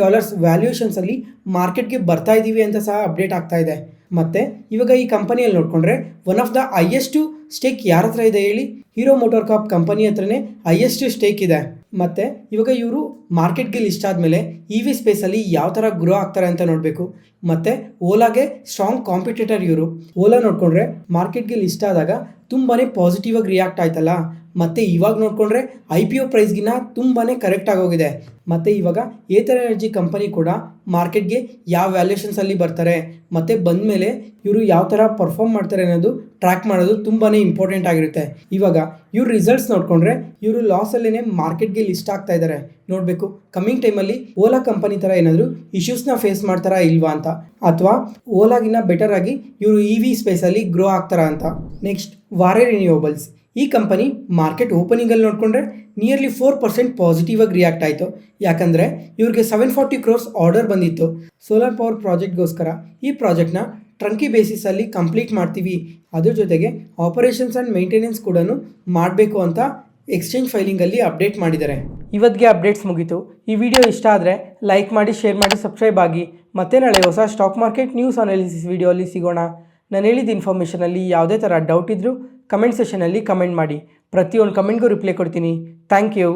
ವ್ಯಾಲ್ಯೂಯೇಷನ್ಸಲ್ಲಿ ಮಾರ್ಕೆಟ್ಗೆ ಬರ್ತಾ ಇದ್ದೀವಿ ಅಂತ ಸಹ ಅಪ್ಡೇಟ್ ಆಗ್ತಾ ಇದೆ. ಮತ್ತು ಇವಾಗ ಈ ಕಂಪನಿಯಲ್ಲಿ ನೋಡಿಕೊಂಡ್ರೆ one of the highest stake ಯಾರ ಹತ್ರ ಇದೆ ಹೇಳಿ? ಹೀರೋ ಮೋಟಾರ್ ಕಾರ್ಪ್ ಕಂಪನಿ ಹತ್ರನೇ ಹೈಯೆಸ್ಟ್ ಸ್ಟೇಕ್ ಇದೆ. ಮತ್ತು ಇವಾಗ ಇವರು ಮಾರ್ಕೆಟ್ಗೆ ಲಿಸ್ಟ್ ಆದಮೇಲೆ ಇ ವಿ ಸ್ಪೇಸಲ್ಲಿ ಯಾವ ಥರ ಗ್ರೋ ಆಗ್ತಾರೆ ಅಂತ ನೋಡಬೇಕು. ಮತ್ತು ಓಲಾಗೆ ಸ್ಟ್ರಾಂಗ್ ಕಾಂಪಿಟೇಟರ್ ಇವರು. ಓಲಾ ನೋಡಿಕೊಂಡ್ರೆ ಮಾರ್ಕೆಟ್ಗೆ ಲಿಸ್ಟ್ ಆದಾಗ ತುಂಬಾ ಪಾಸಿಟಿವ್ ಆಗಿ ರಿಯಾಕ್ಟ್ ಆಯ್ತಲ್ಲ. ಮತ್ತು ಇವಾಗ ನೋಡಿಕೊಂಡ್ರೆ ಐ ಪಿ ಒ ಪ್ರೈಸ್ಗಿನ್ನ ತುಂಬಾ ಕರೆಕ್ಟ್ ಆಗೋಗಿದೆ. ಮತ್ತು ಇವಾಗ ಏತರ್ ಎನರ್ಜಿ ಕಂಪನಿ ಕೂಡ ಮಾರ್ಕೆಟ್ಗೆ ಯಾವ ವ್ಯಾಲ್ಯೂಷನ್ಸಲ್ಲಿ ಬರ್ತಾರೆ ಮತ್ತು ಬಂದ ಮೇಲೆ ಇವರು ಯಾವ ಥರ ಪರ್ಫಾರ್ಮ್ ಮಾಡ್ತಾರೆ ಅನ್ನೋದು ಟ್ರ್ಯಾಕ್ ಮಾಡೋದು ತುಂಬಾ ಇಂಪಾರ್ಟೆಂಟ್ ಆಗಿರುತ್ತೆ. ಇವಾಗ ಇವ್ರ ರಿಸಲ್ಟ್ಸ್ ನೋಡಿಕೊಂಡ್ರೆ ಇವರು ಲಾಸಲ್ಲೇ ಮಾರ್ಕೆಟ್ಗೆ ಲಿಸ್ಟ್ ಆಗ್ತಾ ಇದ್ದಾರೆ. ನೋಡಬೇಕು ಕಮ್ಮಿಂಗ್ ಟೈಮಲ್ಲಿ ಓಲಾ ಕಂಪನಿ ಥರ ಏನಾದರೂ ಇಶ್ಯೂಸ್ನ ಫೇಸ್ ಮಾಡ್ತಾರಾ ಇಲ್ವಾ ಅಂತ, ಅಥವಾ ಓಲಾಗಿನ್ನ ಬೆಟರ್ ಆಗಿ ಇವರು ಇ ವಿ ಸ್ಪೇಸಲ್ಲಿ ಗ್ರೋ ಆಗ್ತಾರಾ ಅಂತ. ನೆಕ್ಸ್ಟ್ ವಾರೆ ರಿನ್ಯೂವಬಲ್ಸ್. ಈ ಕಂಪನಿ ಮಾರ್ಕೆಟ್ ಓಪನಿಂಗಲ್ಲಿ ನೋಡಿಕೊಂಡ್ರೆ ನಿಯರ್ಲಿ 4% ಪಾಸಿಟಿವ್ ಆಗಿ ರಿಯಾಕ್ಟ್ ಆಯಿತು. ಯಾಕಂದರೆ ಇವ್ರಿಗೆ 740 crores ಆರ್ಡರ್ ಬಂದಿತ್ತು ಸೋಲಾರ್ ಪವರ್ ಪ್ರಾಜೆಕ್ಟ್ಗೋಸ್ಕರ. ಈ ಪ್ರಾಜೆಕ್ಟ್ನ ಟ್ರಂಕಿ ಬೇಸಿಸಲ್ಲಿ ಕಂಪ್ಲೀಟ್ ಮಾಡ್ತೀವಿ, ಅದ್ರ ಜೊತೆಗೆ ಆಪರೇಷನ್ಸ್ ಆ್ಯಂಡ್ ಮೇಂಟೆನೆನ್ಸ್ ಕೂಡ ಮಾಡಬೇಕು ಅಂತ ಎಕ್ಸ್ಚೇಂಜ್ ಫೈಲಿಂಗಲ್ಲಿ ಅಪ್ಡೇಟ್ ಮಾಡಿದ್ದಾರೆ. ಇವತ್ತಿಗೆ ಅಪ್ಡೇಟ್ಸ್ ಮುಗೀತು. ಈ ವಿಡಿಯೋ ಇಷ್ಟ ಆದರೆ ಲೈಕ್ ಮಾಡಿ, ಶೇರ್ ಮಾಡಿ, ಸಬ್ಸ್ಕ್ರೈಬ್ ಆಗಿ. ಮತ್ತೆ ನಾಳೆ ಹೊಸ ಸ್ಟಾಕ್ ಮಾರ್ಕೆಟ್ ನ್ಯೂಸ್ ಅನಾಲಿಸಿಸ್ ವಿಡಿಯೋಲಿ ಸಿಗೋಣ. ನಾನು ಹೇಳಿದ ಇನ್ಫಾರ್ಮೇಷನಲ್ಲಿ ಯಾವುದೇ ಥರ ಡೌಟ್ ಇದ್ದರೂ ಕಮೆಂಟ್ ಸೆಷನಲ್ಲಿ ಕಮೆಂಟ್ ಮಾಡಿ. ಪ್ರತಿಯೊಂದು ಕಮೆಂಟ್ಗೂ ರಿಪ್ಲೈ ಕೊಡ್ತೀನಿ. Thank you.